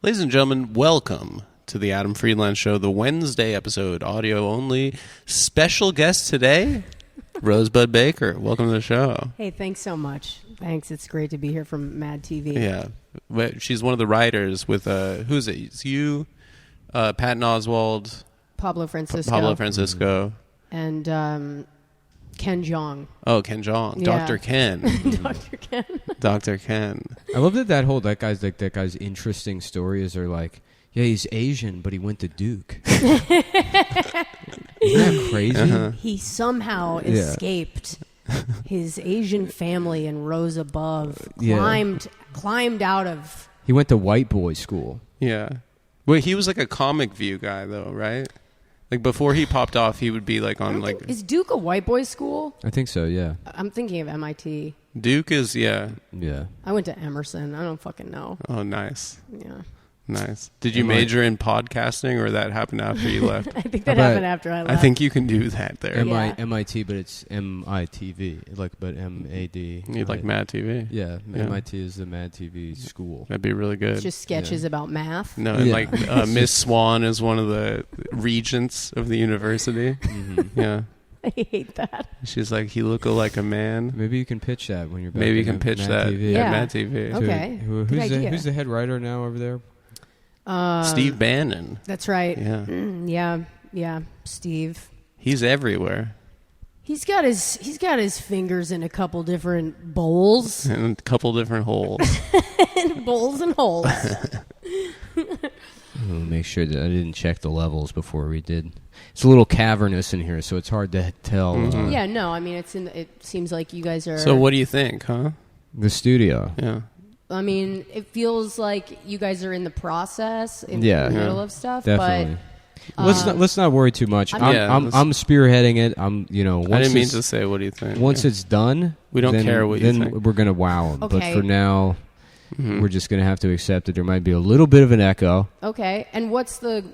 Ladies and gentlemen, welcome to the Adam Friedland Show, the Wednesday episode, audio only. Special guest today, Rosebud Baker. Welcome to the show. Hey, thanks so much. Thanks. It's great to be here from Mad TV. Yeah. She's one of the writers with, who's it? It's you, Patton Oswalt, Pablo Francisco. And Ken Jeong. Oh, Ken Jeong. Yeah. Dr. Ken. Dr. Ken. Dr. Ken. I love that guy's interesting stories are like, yeah, he's Asian, but he went to Duke. Isn't that crazy? Uh-huh. He somehow escaped his Asian family and rose above, climbed out of... He went to white boy school. Yeah. Wait, he was like a Comic View guy, though, right? Like, before he popped off, he would be like on like... Is Duke a white boy school? I think so, yeah. I'm thinking of MIT. Duke is, yeah. Yeah. I went to Emerson. I don't fucking know. Oh, nice. Yeah. Nice. Did you major in podcasting, or that happened after you left? I think that happened after I left. I think you can do that there. MIT, but it's MITV, but M-A-D. You'd like Mad TV? Yeah, MIT is the Mad TV school. That'd be really good. It's just sketches about math. No, like Miss Swan is one of the regents of the university. Mm-hmm. Yeah. I hate that. She's like, he look like a man. Maybe you can pitch that when you're back. Maybe you can pitch Mad that TV. at Mad TV. Okay. Who's the head writer now over there? Steve Bannon. That's right. Yeah. Yeah. Steve. He's everywhere. He's got his fingers in a couple different bowls. And a couple different holes. Bowls and holes. I'll make sure that I didn't check the levels before we did. It's a little cavernous in here, so it's hard to tell. Mm-hmm. Yeah, no, I mean, it seems like you guys are... So what do you think, huh? The studio. Yeah. I mean, it feels like you guys are in the process, in the middle of stuff, definitely. but... Let's not worry too much. I'm spearheading it. Once I didn't mean to say, what do you think? Once it's done, we don't care what you think. Then we're gonna wow them. Okay. But for now, we're just gonna have to accept that there might be a little bit of an echo. Okay, and what's the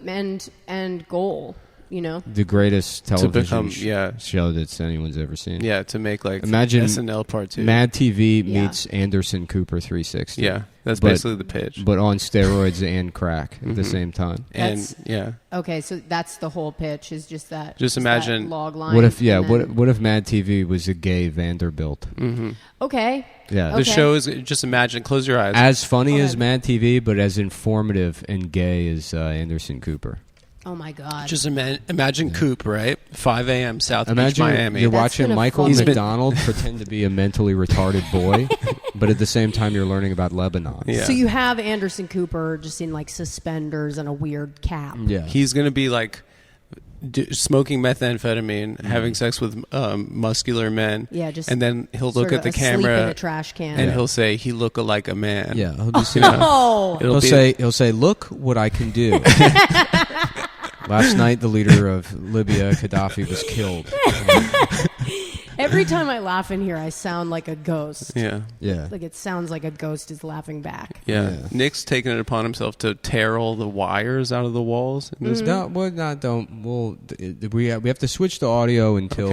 end goal? The greatest television become, show that anyone's ever seen. Yeah, to make like Imagine SNL Part 2. Mad TV meets Anderson Cooper 360. Yeah, that's basically the pitch. But on steroids and crack at the same time. Okay, so that's the whole pitch. Is just that. Just imagine that log line. What if what if Mad TV was a gay Vanderbilt? Mm-hmm. Okay. Yeah. The show is just imagine. Close your eyes. As funny as Mad TV, but as informative and gay as Anderson Cooper. Oh my God! Just imagine Coop, right? 5 a.m. South Beach, Miami. You're watching Michael McDonald pretend to be a mentally retarded boy, but at the same time you're learning about Lebanon. Yeah. So you have Anderson Cooper just in like suspenders and a weird cap. Yeah, he's gonna be like smoking methamphetamine, having sex with muscular men. Yeah, just and then he'll look at the camera in a trash can, and he'll say, "He look like a man." Yeah, he'll be he'll say, "Look what I can do." Last night, the leader of Libya, Gaddafi, was killed. Every time I laugh in here, I sound like a ghost. Yeah. Like it sounds like a ghost is laughing back. Yeah. Nick's taken it upon himself to tear all the wires out of the walls. No, we have to switch the audio until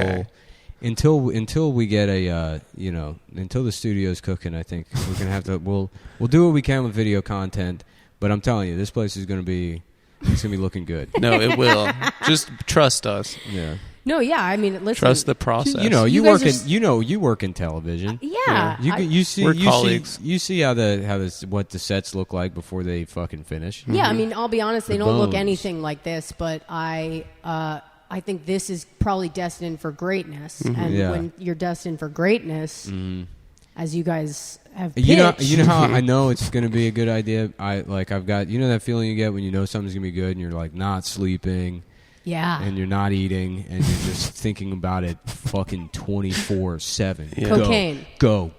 we get until the studio's cooking. I think we're gonna have to. We'll do what we can with video content, but I'm telling you, this place is gonna be. It's going to be looking good. No, it will. Just trust us. Yeah. No, yeah. I mean, listen. Trust the process. You work in television. Yeah. You see colleagues. You see what the sets look like before they fucking finish. Yeah, I mean, I'll be honest, they don't look anything like this, but I think this is probably destined for greatness. And when you're destined for greatness, as you guys have pitched. You know how I know it's going to be a good idea? I've got, that feeling you get when you know something's going to be good and you're like not sleeping. Yeah. And you're not eating and you're just thinking about it fucking 24/7. Yeah. Cocaine. Go.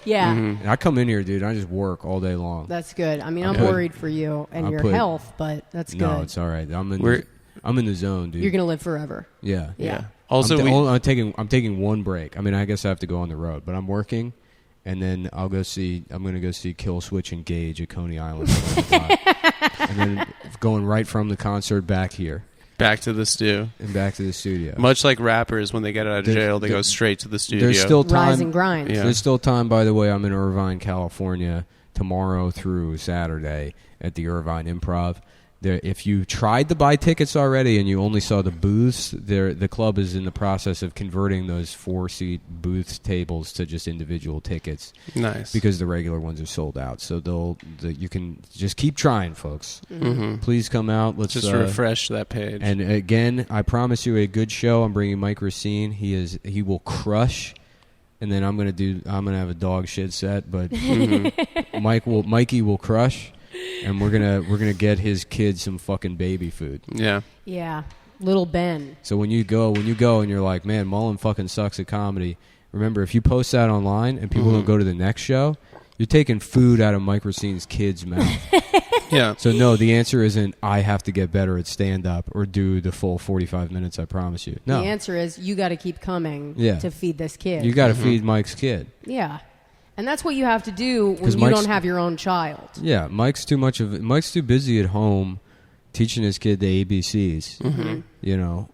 Yeah. And I come in here, dude, I just work all day long. That's good. I mean, I'm worried for you and your health, but that's good. No, it's all right. I'm in the zone, dude. You're going to live forever. Yeah. Also, I'm taking one break. I mean, I guess I have to go on the road, but I'm working, and then I'm going to go see Kill Switch Engage at Coney Island, and then going right from the concert back here. Back to the stew. And back to the studio. Much like rappers, when they get out of jail, they go straight to the studio. There's still time. Rise and grind. Yeah. There's still time, by the way. I'm in Irvine, California, tomorrow through Saturday at the Irvine Improv. There, if you tried to buy tickets already and you only saw the booths, the club is in the process of converting those 4-seat booth tables to just individual tickets. Nice. Because the regular ones are sold out. So you can just keep trying, folks. Mm-hmm. Please come out. Let's just refresh that page. And again, I promise you a good show. I'm bringing Mike Racine. He will crush. And then I'm gonna have a dog shit set, but Mikey will crush. And we're gonna get his kid some fucking baby food. Yeah. Yeah. Little Ben. So when you go and you're like, man, Mullen fucking sucks at comedy. Remember, if you post that online and people don't go to the next show, you're taking food out of Mike Racine's kid's mouth. Yeah. So no, the answer isn't I have to get better at stand up or do the full 45 minutes. I promise you. No. The answer is you got to keep coming to feed this kid. You got to feed Mike's kid. Yeah. And that's what you have to do when you don't have your own child. Yeah, Mike's too busy at home teaching his kid the ABCs. Mm-hmm. You know,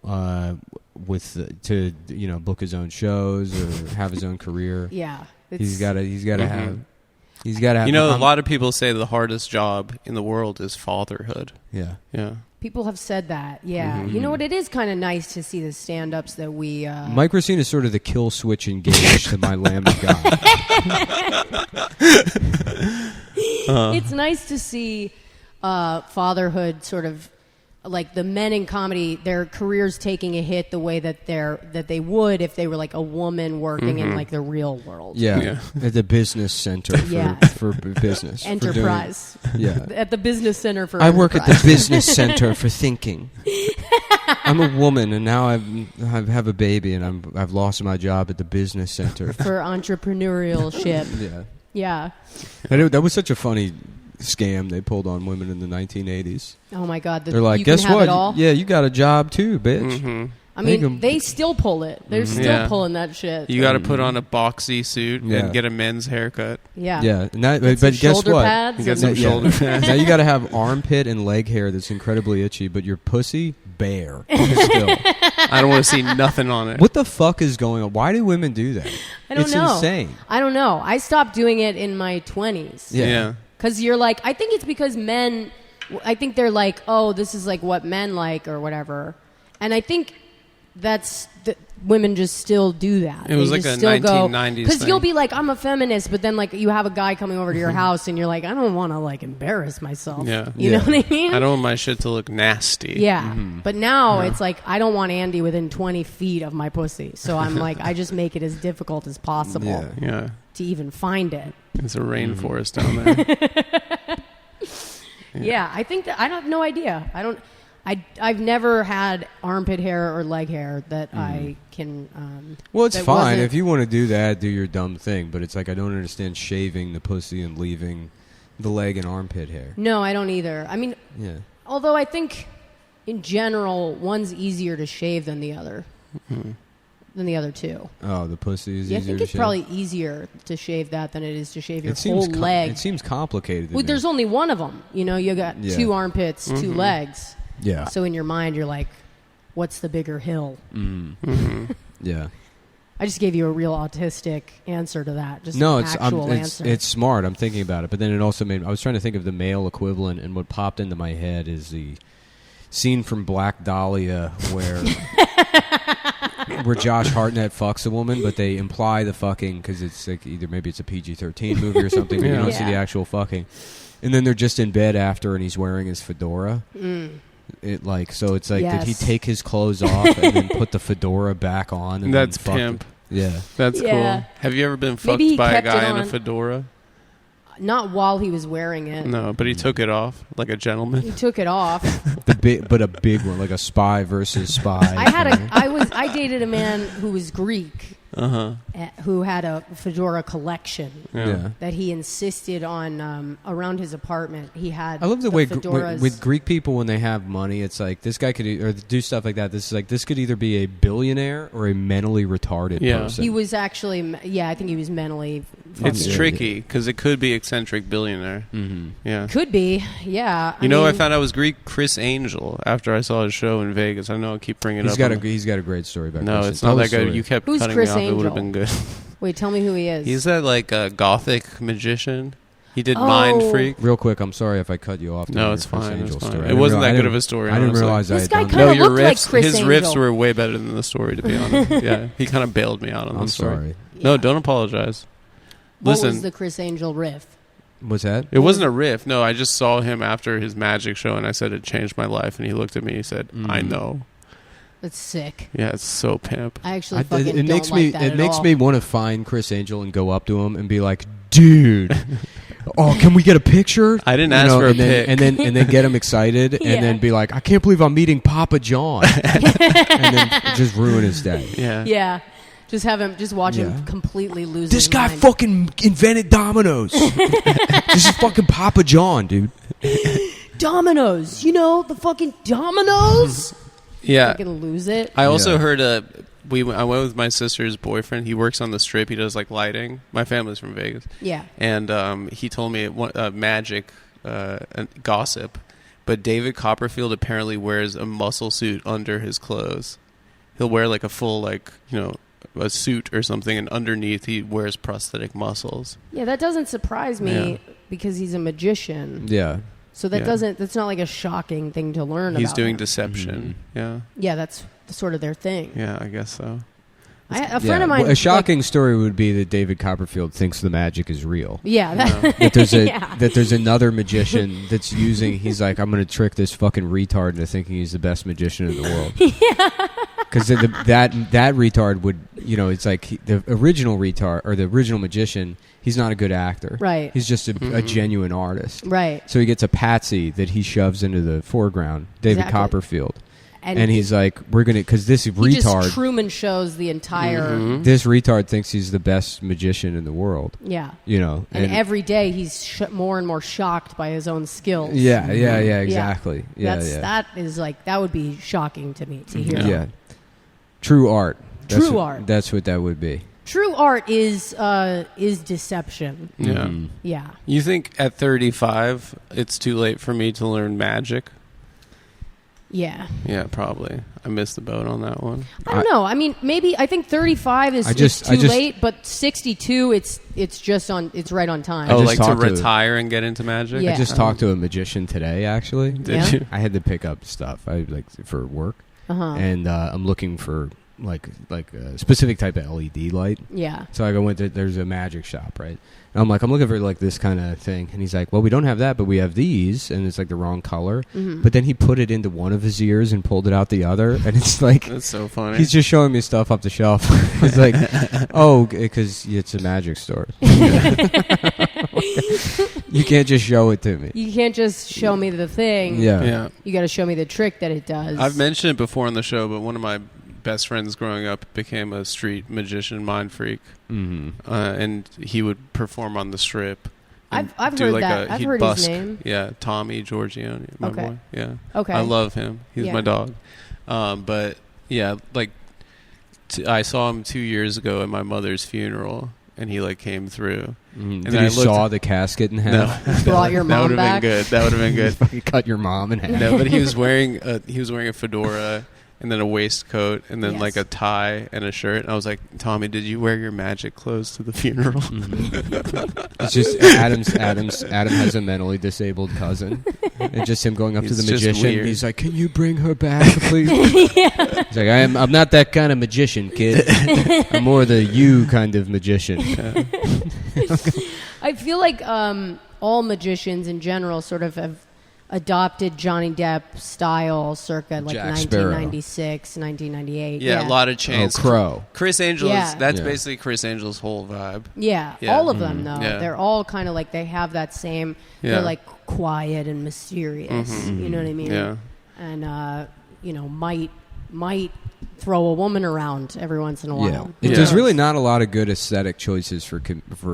to book his own shows or have his own career. Yeah, he's got to have. You know, a lot of people say the hardest job in the world is fatherhood. Yeah. Yeah. People have said that, yeah. Mm-hmm. You know what? It is kind of nice to see the stand-ups that we... Mike Racine is sort of the kill switch engaged to my Lamb of God. It's nice to see fatherhood sort of... Like the men in comedy, their careers taking a hit the way that they would if they were like a woman working in like the real world. Yeah. At the business center for business. Enterprise. At the business center for I work at the business center for thinking. I'm a woman and now I have a baby and I've lost my job at the business center. For entrepreneurship. Yeah. That was such a funny scam they pulled on women in the 1980s. Oh my God! They're like, guess what? Yeah, you got a job too, bitch. Mm-hmm. I mean, they still pull it. They're still pulling that shit. You got to put on a boxy suit and get a men's haircut. Yeah. But guess what? Pads you got some shoulder pads. Now you got to have armpit and leg hair that's incredibly itchy, but your pussy bare. Still. I don't want to see nothing on it. What the fuck is going on? Why do women do that? I don't know. It's insane. I don't know. I stopped doing it in my 20s. Yeah. Because you're like, I think it's because men, I think they're like, oh, this is like what men like or whatever. And I think women just still do that. It was like a 1990s thing. Because you'll be like, I'm a feminist, but then like you have a guy coming over to your house and you're like, I don't want to like embarrass myself. Yeah. You know what I mean? I don't want my shit to look nasty. Yeah. Mm-hmm. But now it's like, I don't want Andy within 20 feet of my pussy. So I'm like, I just make it as difficult as possible to even find it. It's a rainforest down there. Yeah, I think that I have no idea. I've never had armpit hair or leg hair that I can. Well, it's fine if you want to do that. Do your dumb thing, but it's like I don't understand shaving the pussy and leaving the leg and armpit hair. No, I don't either. I mean, although I think in general one's easier to shave than the other. Mm-hmm. Than the other two. Oh, the pussy is easier to shave? I think it's probably easier to shave that than it is to shave your whole leg. It seems complicated. Well, there's only one of them. You know, you got two armpits, two legs. Yeah. So in your mind, you're like, what's the bigger hill? Mm-hmm. Yeah. I just gave you a real autistic answer to that. Just answer. It's smart. I'm thinking about it. But then it also I was trying to think of the male equivalent, and what popped into my head is the scene from Black Dahlia where Josh Hartnett fucks a woman, but they imply the fucking because it's like maybe it's a PG-13 movie or something, but you don't see the actual fucking. And then they're just in bed after, and he's wearing his fedora. Mm. Did he take his clothes off and then put the fedora back on? And that's then pimp. Yeah, that's cool. Have you ever been fucked by a guy in a fedora? Not while he was wearing it. No, but he took it off like a gentleman. He took it off. But a big one, like a spy versus spy. I dated a man who was Greek. Who had a fedora collection that he insisted on around his apartment. He had. I love the way with Greek people when they have money, it's like this guy could or do stuff like that. This could either be a billionaire or a mentally retarded person. He was actually, I think he was mentally. It's tricky because it could be eccentric billionaire. Mm-hmm. Yeah, could be. Yeah, I found out was Greek Chris Angel after I saw his show in Vegas. I know I keep bringing it up. He's got a great story about. No, it's not that good. You kept Who's cutting Chris me off. Angel? It would have been good. Wait, tell me who he is. He's that like gothic magician. He did Mind Freak. Real quick, I'm sorry if I cut you off. No, it's Chris fine. Angel It's fine. story. It wasn't that good of a story. I didn't realize This I guy had done kinda that. No, your looked like riffs. Chris his Angel. riffs were way better than the story. To be honest, yeah, he kind of bailed me out on the I'm story. sorry. No, don't apologize. What Listen, was the Chris Angel riff? What's that? it wasn't a riff. No, I just saw him after his magic show, and I said it changed my life. And he looked at me. He said, "I know." That's sick. Yeah, it's so pimp. I actually fucking it don't makes like me. that It at makes all. me want to find Chris Angel and go up to him and be like, "Dude, oh, can we get a picture?" I didn't ask for a and then, pic. and then get him excited, Yeah. and then be like, "I can't believe I'm meeting Papa John," and then just ruin his day. Yeah. Yeah. Just have him, just watch Yeah. him completely lose This his guy mind. fucking invented dominoes. This is fucking Papa John, dude. Dominoes. You know, the fucking dominoes? Yeah. Fucking lose it. I also Yeah. heard I went with my sister's boyfriend. He works on the Strip. He does like lighting. My family's from Vegas. Yeah. And he told me magic gossip, but David Copperfield apparently wears a muscle suit under his clothes. He'll wear like a full a suit or something, and underneath he wears prosthetic muscles. Yeah, that doesn't surprise me Yeah. because he's a magician. Yeah. So that Yeah. that's not like a shocking thing to learn He's about. doing him. deception. Yeah, Yeah, that's sort of their thing. yeah, I guess so. A friend of mine. Well, a shocking story would be that David Copperfield thinks the magic is real. Yeah. That there's Yeah. that there's another magician that's using. He's like, I'm going to trick this fucking retard into thinking he's the best magician in the world. Because that retard would, it's like the original retard or the original magician. He's not a good actor. Right. He's just a genuine artist. Right. So he gets a patsy that he shoves into the foreground. David Exactly. Copperfield. And he's like, we're going to, because this he retard. just Truman shows the entire. This retard thinks he's the best magician in the world. Yeah. And every day he's more and more shocked by his own skills. Yeah, exactly. Yeah, That is like, that would be shocking to me to hear. Yeah. True art. True art. That's what that would be. True art is deception. Yeah. Yeah. You think at 35 it's too late for me to learn magic? Yeah. Yeah, probably. I missed the boat on that one. I don't know. I mean, maybe I think 35 is too late, but 62 it's right on time. Oh, just like to talked to- retire and get into magic? Yeah. I just talked to a magician today, actually. Did you? I had to pick up stuff for work. And I'm looking for like a specific type of LED light. Yeah. So I went to, there's a magic shop, right? And I'm like, I'm looking for like this kind of thing. And he's like, well, we don't have that, but we have these. And it's like the wrong color. But then he put it into one of his ears and pulled it out the other. And it's like, That's so funny. he's just showing me stuff off the shelf. He's like, oh, because it's a magic store. You can't just show it to me. You can't just show me the thing. Yeah. You got to show me the trick that it does. I've mentioned it before on the show, but one of my best friends growing up became a street magician, mind freak. And he would perform on the Strip. I've do heard like that. I've he'd heard busk. his name. Yeah, Tommy Giorgione, my Okay. boy. Yeah. Okay. I love him. He's Yeah. my dog. But yeah, like I saw him 2 years ago at my mother's funeral, and he like came through. And then Did I you looked- saw the casket in half? No, Brought your that mom would have back. been good. That would have been good. Fucking cut your mom in half. No, but he was wearing a fedora and then a waistcoat and then Yes. like a tie and a shirt. And I was like, Tommy, did you wear your magic clothes to the funeral? It's just Adam has a mentally disabled cousin, and just him going up to It's the just magician. weird. He's like, "Can you bring her back, please?" He's like, "I'm not that kind of magician, kid. I'm more the you kind of magician." I feel like all magicians in general sort of have adopted Johnny Depp style circa like Jack Sparrow. 1996, 1998. Yeah, a lot of Oh, chains. Crow. Chris Angel Yeah. that's Yeah. basically Chris Angel's whole vibe. Yeah, Yeah. all of them though. Yeah. They're all kind of like they have that same. Yeah. They're like quiet and mysterious. You know what I mean? Yeah. And might throw a woman around every once in a while. Yeah. Yeah. There's really not a lot of good aesthetic choices for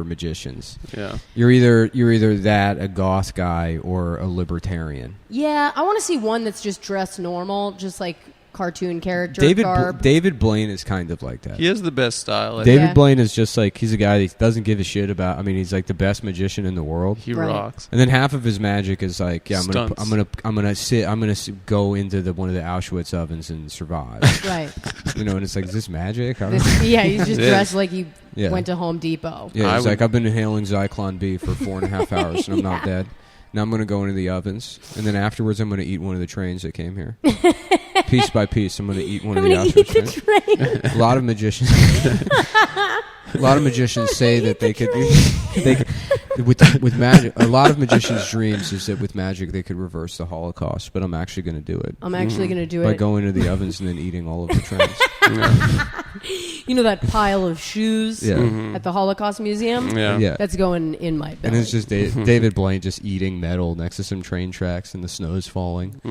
magicians. Yeah. You're either that, a goth guy, or a libertarian. Yeah, I want to see one that's just dressed normal, just like cartoon character David garb. David Blaine is kind of like that. He has the best style. I David Yeah. Blaine is just like, he's a guy that doesn't give a shit about. I mean, he's like the best magician in the world. He Right. rocks. And then half of his magic is like, yeah, Stunts. I'm gonna go into one of the Auschwitz ovens and survive. Right. And it's like, is this magic? I don't Yeah, he's just It dressed is. like he went to Home Depot. Yeah, he's like, I've been inhaling Zyklon B for 4.5 hours, and I'm not dead. Now I'm going to go into the ovens, and then afterwards I'm going to eat one of the trains that came here. Piece by piece, I'm going to eat one of the actual trains. A lot of magicians... A lot of magicians say that they could with magic. A lot of magicians' dreams is that with magic they could reverse the Holocaust. But I'm actually going to do it. I'm actually going to do it by going to the ovens and then eating all of the trains. You know that pile of shoes at the Holocaust Museum? Yeah. That's going in my belly. And it's just David Blaine just eating metal next to some train tracks and the snow's falling,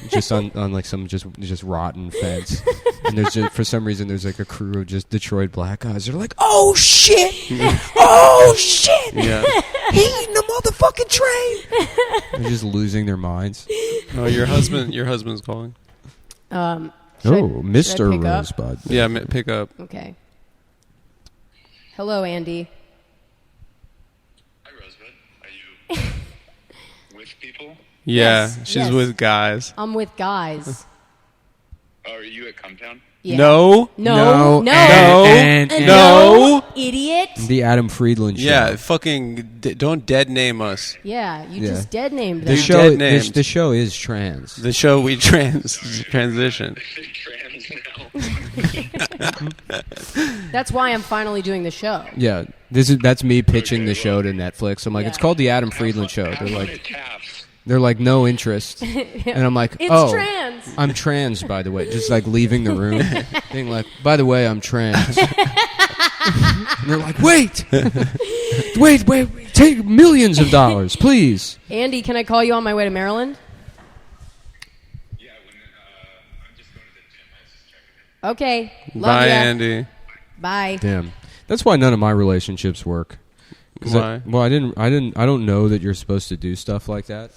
just on like some just rotten fence. And there's just, for some reason there's like a crew of just Detroit black guys. They're like, oh shit, oh shit, he eating a motherfucking train. They're just losing their minds. Oh, your husband's calling. Mr. Rosebud. Yeah, pick up. Okay. Hello, Andy. Hi, Rosebud. Are you with people? Yeah, Yes, she's yes. with guys. I'm with guys. Oh, are you at Cumtown? Yeah. No. No. No. Idiot. The Adam Friedland show. Yeah, fucking don't dead name us. Yeah, you just dead named The them. show. named. The show is trans. The show we transition. Trans now. That's why I'm finally doing the show. Yeah, that's me pitching the show to Netflix. I'm like, it's called the Adam Friedland Show. They're like, no interest, and I'm like, It's trans. I'm trans, by the way. Just like leaving the room, being like, by the way, I'm trans. And they're like, wait, take millions of dollars, please. Andy, can I call you on my way to Maryland? Yeah, I'm just going to the gym. I was just checking it. Okay. Love Bye, ya. Andy. Bye. Damn, that's why none of my relationships work. Why? I don't know that you're supposed to do stuff like that.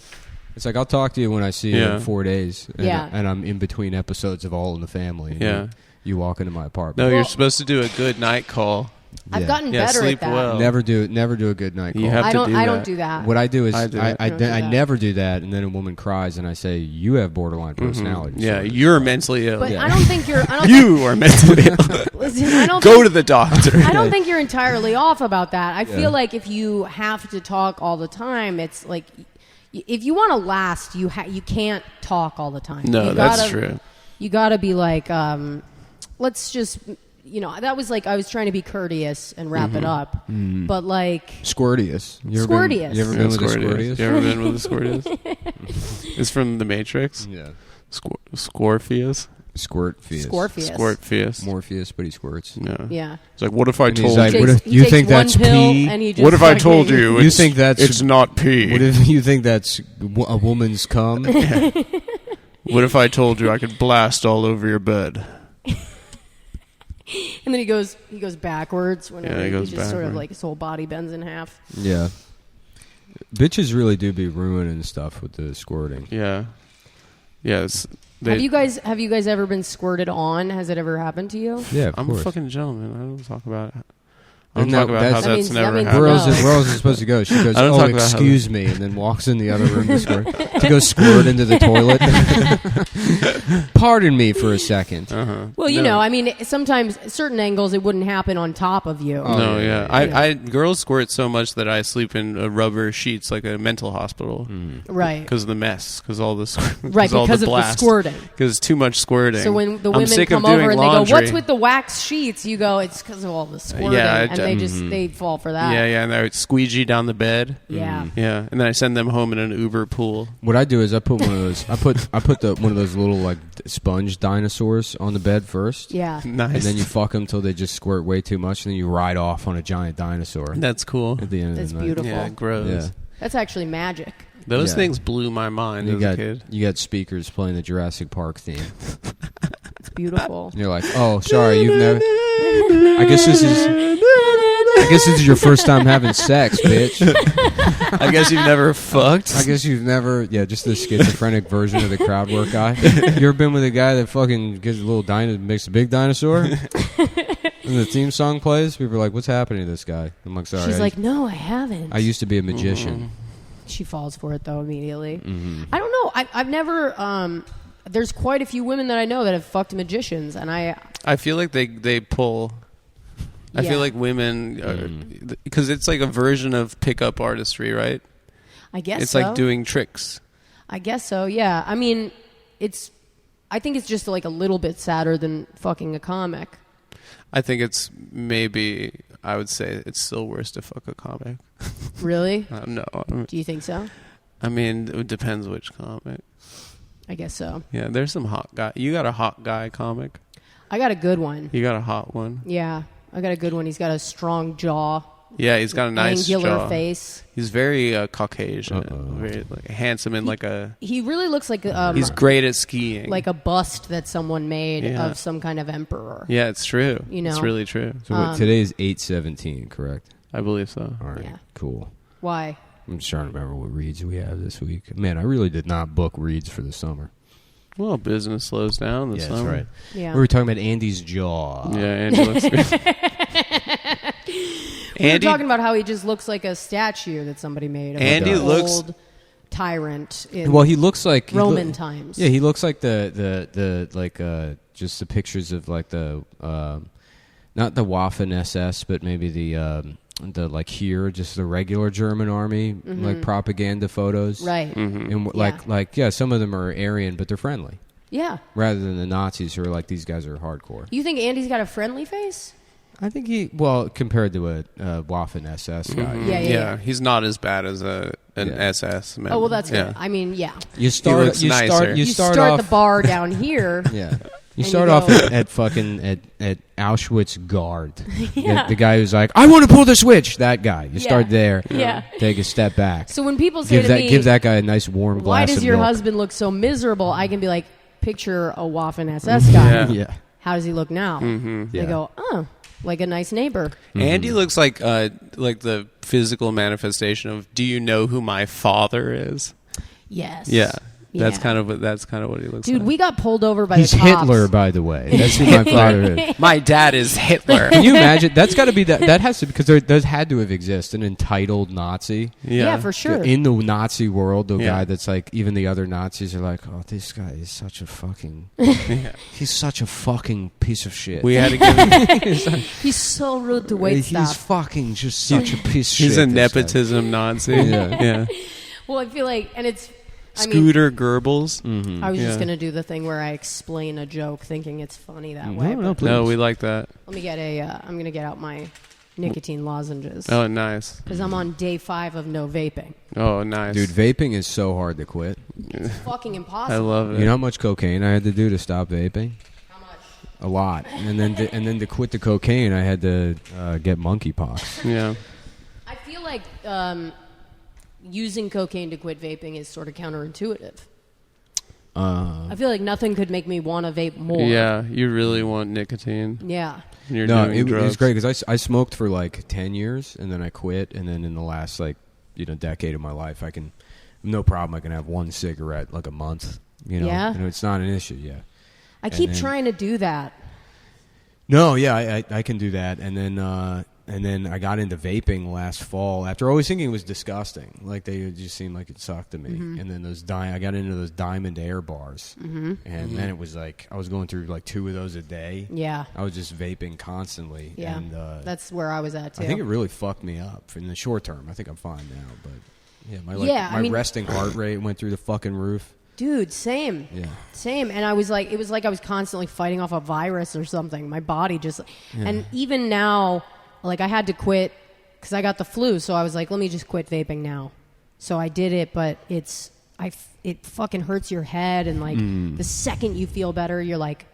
It's like, I'll talk to you when I see you in 4 days, and I'm in between episodes of All in the Family. And you walk into my apartment. No, you're supposed to do a good night call. I've gotten better sleep at that. well. Never do a good night call. You have I to don't. do I that. don't do that. What I do is I do that. I never do that, and then a woman cries, and I say, "You have borderline personality." Yeah, disorder." you're mentally ill. But I don't think you're. I don't You are mentally ill. Listen, I don't Go think, to the doctor. I don't think you're entirely off about that. I feel like if you have to talk all the time, it's like if you want to last, you can't talk all the time. No, that's true. You got to be like, let's just. That was like I was trying to be courteous and wrap it up, but like Squirtius. You ever Squirtius. you ever been with a Squirtius? You ever been with a Squirtius? It's from The Matrix. Yeah. Scorpius. Squirtfius. Scorpius. Morpheus, but he squirts. Yeah. It's like, what if I And he's told like, you? what if He you takes think one that's pill pee? and he just What if I fucking- told you? You think that's it's not pee? What if you think that's a woman's cum? What if I told you I could blast all over your bed? And then he goes backwards whenever he goes just sort of backward. like his whole body bends in half. Yeah. Bitches really do be ruining stuff with the squirting. Yeah. Yes. Have you guys ever been squirted on? Has it ever happened to you? Yeah, of I'm course. a fucking gentleman. I don't talk about it. I And don't talk that- about how that that's means- never that means happened. Where else, No. where else is it supposed to go? She goes, I don't oh, talk about how excuse me, and then walks in the other room to squirt. To go squirt into the toilet. Pardon me for a second. Well, I mean, sometimes certain angles it wouldn't happen on top of you. Oh, No, yeah, yeah. yeah. I girls squirt so much that I sleep in rubber sheets like a mental hospital Right. because of the mess, because all the Right, all because the of blast, the squirting. because too much squirting. So when the I'm women sick come of doing over and laundry. they go, "What's with the wax sheets?" You go, "It's because of all the squirting," and they fall for that. Yeah, and I squeegee down the bed. Yeah. Yeah, and then I send them home in an Uber pool. What I do is I put one of those. I put one of those little like sponge dinosaurs on the bed first. Yeah. Nice. And then you fuck them till they just squirt way too much, and then you ride off on a giant dinosaur That's cool. at the end That's of the night. beautiful. Yeah, gross. Yeah. That's actually magic. Those Yeah. things blew my mind And as a kid. you got speakers playing the Jurassic Park theme. It's beautiful. And you're like, oh, sorry, you've never. I guess this is your first time having sex, bitch. I guess you've never fucked. I guess you've never, just the schizophrenic version of the crowd work guy. You ever been with a guy that fucking gets a little makes a big dinosaur? And the theme song plays, people are like, what's happening to this guy? I'm like, sorry. She's like, "No, I haven't." I used to be a magician. She falls for it though immediately. Mm-hmm. I don't know. I've never. There's quite a few women that I know that have fucked magicians, and I feel like they pull I feel like women, because it's like a version of pickup artistry, right? I guess it's so. like doing tricks. I guess so. Yeah. I mean, I think it's just like a little bit sadder than fucking a comic. I think it's maybe. I would say it's still worse to fuck a comic. Really? No. Do you think so? I mean, it depends which comic. I guess so. Yeah, there's some hot guy. You got a hot guy comic? I got a good one. You got a hot one? Yeah, I got a good one. He's got a strong jaw. Yeah, he's got a nice angular jaw. face. He's very Caucasian, very handsome, and he really looks like he's great at skiing, like a bust that someone made of some kind of emperor. Yeah, it's true. You know, it's really true. So today is 8/17, correct? I believe so. All right, Yeah. cool. Why? I'm just trying to remember what reads we have this week. Man, I really did not book reads for the summer. Well, business slows down this summer. That's right. Yeah. We were talking about Andy's jaw. Yeah, Andy looks good. We were talking about how he just looks like a statue that somebody made. Of Andy like an looks old tyrant. In Well, he looks like Roman times. Yeah, he looks like the like just the pictures of like the not the Waffen SS, but maybe the like here, just the regular German army, like propaganda photos, right? And Yeah. like some of them are Aryan, but they're friendly, Yeah. rather than the Nazis who are like, these guys are hardcore. You think Andy's got a friendly face? I think compared to a Waffen SS guy, Yeah. He's not as bad as an SS member. Oh well, that's good. Yeah. I mean, yeah. you start off the bar down here. yeah. You And start you off go- at fucking at Auschwitz guard. Yeah. The guy who's like, I want to pull the switch. That guy. You start there. Yeah. Take a step back. So when people say give that guy a nice warm glass "Why of does your milk. husband look so miserable?" I can be like, "Picture a Waffen SS guy. Yeah. Yeah. How does he look now?" They Yeah. go, "Oh, like a nice neighbor." Andy looks like the physical manifestation of "Do you know who my father is?" Yes. Yeah. That's Yeah. kind of what he looks Dude, like. we got pulled over by He's the cops. Hitler, by the way. That's who my father is. My dad is Hitler. Can you imagine? That's got to be that has to, because there had to have existed an entitled Nazi Yeah, for sure. in the Nazi world. The Yeah. guy that's like, even the other Nazis are like, oh, this guy is such a fucking, he's such a fucking piece of shit. We had to give him. He's so rude to wait He's staff. fucking just such a piece of shit. He's a this guy. nepotism Nazi. Yeah. Well, I feel like, and it's. Scooter Goebbels. I was just Yeah. going to do the thing where I explain a joke thinking it's funny that way. No, but please. No, we like that. let me get I'm going to get out my nicotine lozenges. Oh, nice. Because I'm on day 5 of no vaping. Oh, nice. Dude, vaping is so hard to quit. It's fucking I impossible. love it. You know how much cocaine I had to do to stop vaping? How much? A lot. And then to quit the cocaine, I had to get monkeypox. Yeah. I feel like using cocaine to quit vaping is sort of counterintuitive. I feel like nothing could make me want to vape more. Yeah, you really want nicotine. Yeah. And you're No, doing it drugs. was great because I smoked for like 10 years and then I quit. And then in the last decade of my life, no problem. I can have one cigarette like a month. Yeah? It's not an issue. Yeah. I keep then- trying to do that. No, yeah, I can do that. And then I got into vaping last fall after always thinking it was disgusting. Like they just seemed like it sucked to me. And then I got into those Diamond Air bars. And then it was like I was going through like 2 of those a day. Yeah. I was just vaping constantly. Yeah. And That's where I was at, too. I think it really fucked me up in the short term. I think I'm fine now, but yeah, my resting heart rate went through the fucking roof. Dude, same. Yeah. Same. And it was like I was constantly fighting off a virus or something. My body just... And even now, like I had to quit because I got the flu. So I was like, let me just quit vaping now. So I did it, but it fucking hurts your head. And like the second you feel better, you're like,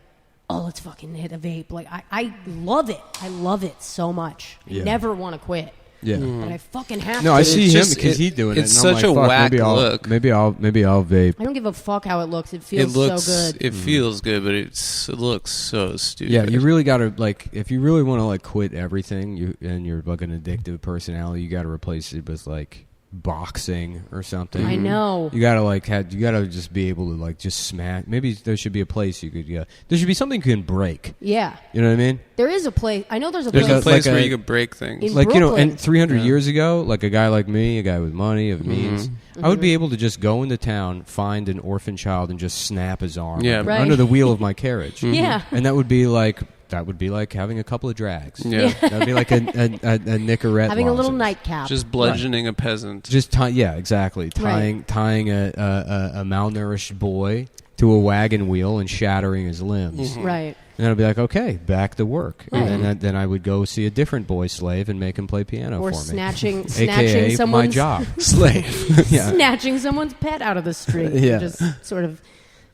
oh, let's fucking hit a vape. Like I love it. I love it so much. Yeah. I never want to quit. Yeah. But I fucking have to. No, I see him just- because he's doing it. it's and I'm such like, a fuck, whack look. Maybe I'll vape. I don't give a fuck how it looks. It It feels looks. so good. It feels good, but it looks so stupid. Yeah, you really got to like if you really want to like quit everything, and you're like an addictive personality, you got to replace it with like boxing or something. I know. You gotta you gotta just be able to like just smash. Maybe there should be a place you could. There should be something you can break. Yeah. You know what I mean? There is a place. I know there's a There's place. a place like where a- you could break things. In Like Brooklyn. and 300 years ago, like a guy like me, a guy with money, of means, I would be able to just go into town, find an orphan child, and just snap his arm Yeah. like, Right. under the wheel of my carriage. Yeah. And that would be like that would be like having a couple of drags. Yeah. That would be like a Nicorette. Having a little lozenge. nightcap. Just bludgeoning a peasant. Just exactly. Tying a malnourished boy to a wagon wheel and shattering his limbs. Mm-hmm. Right. And I'd be like, okay, back to work. And then I would go see a different boy slave and make him play piano Or for me. snatching AKA someone's my job. Slave. Yeah. snatching someone's pet out of the street. Yeah. And just sort of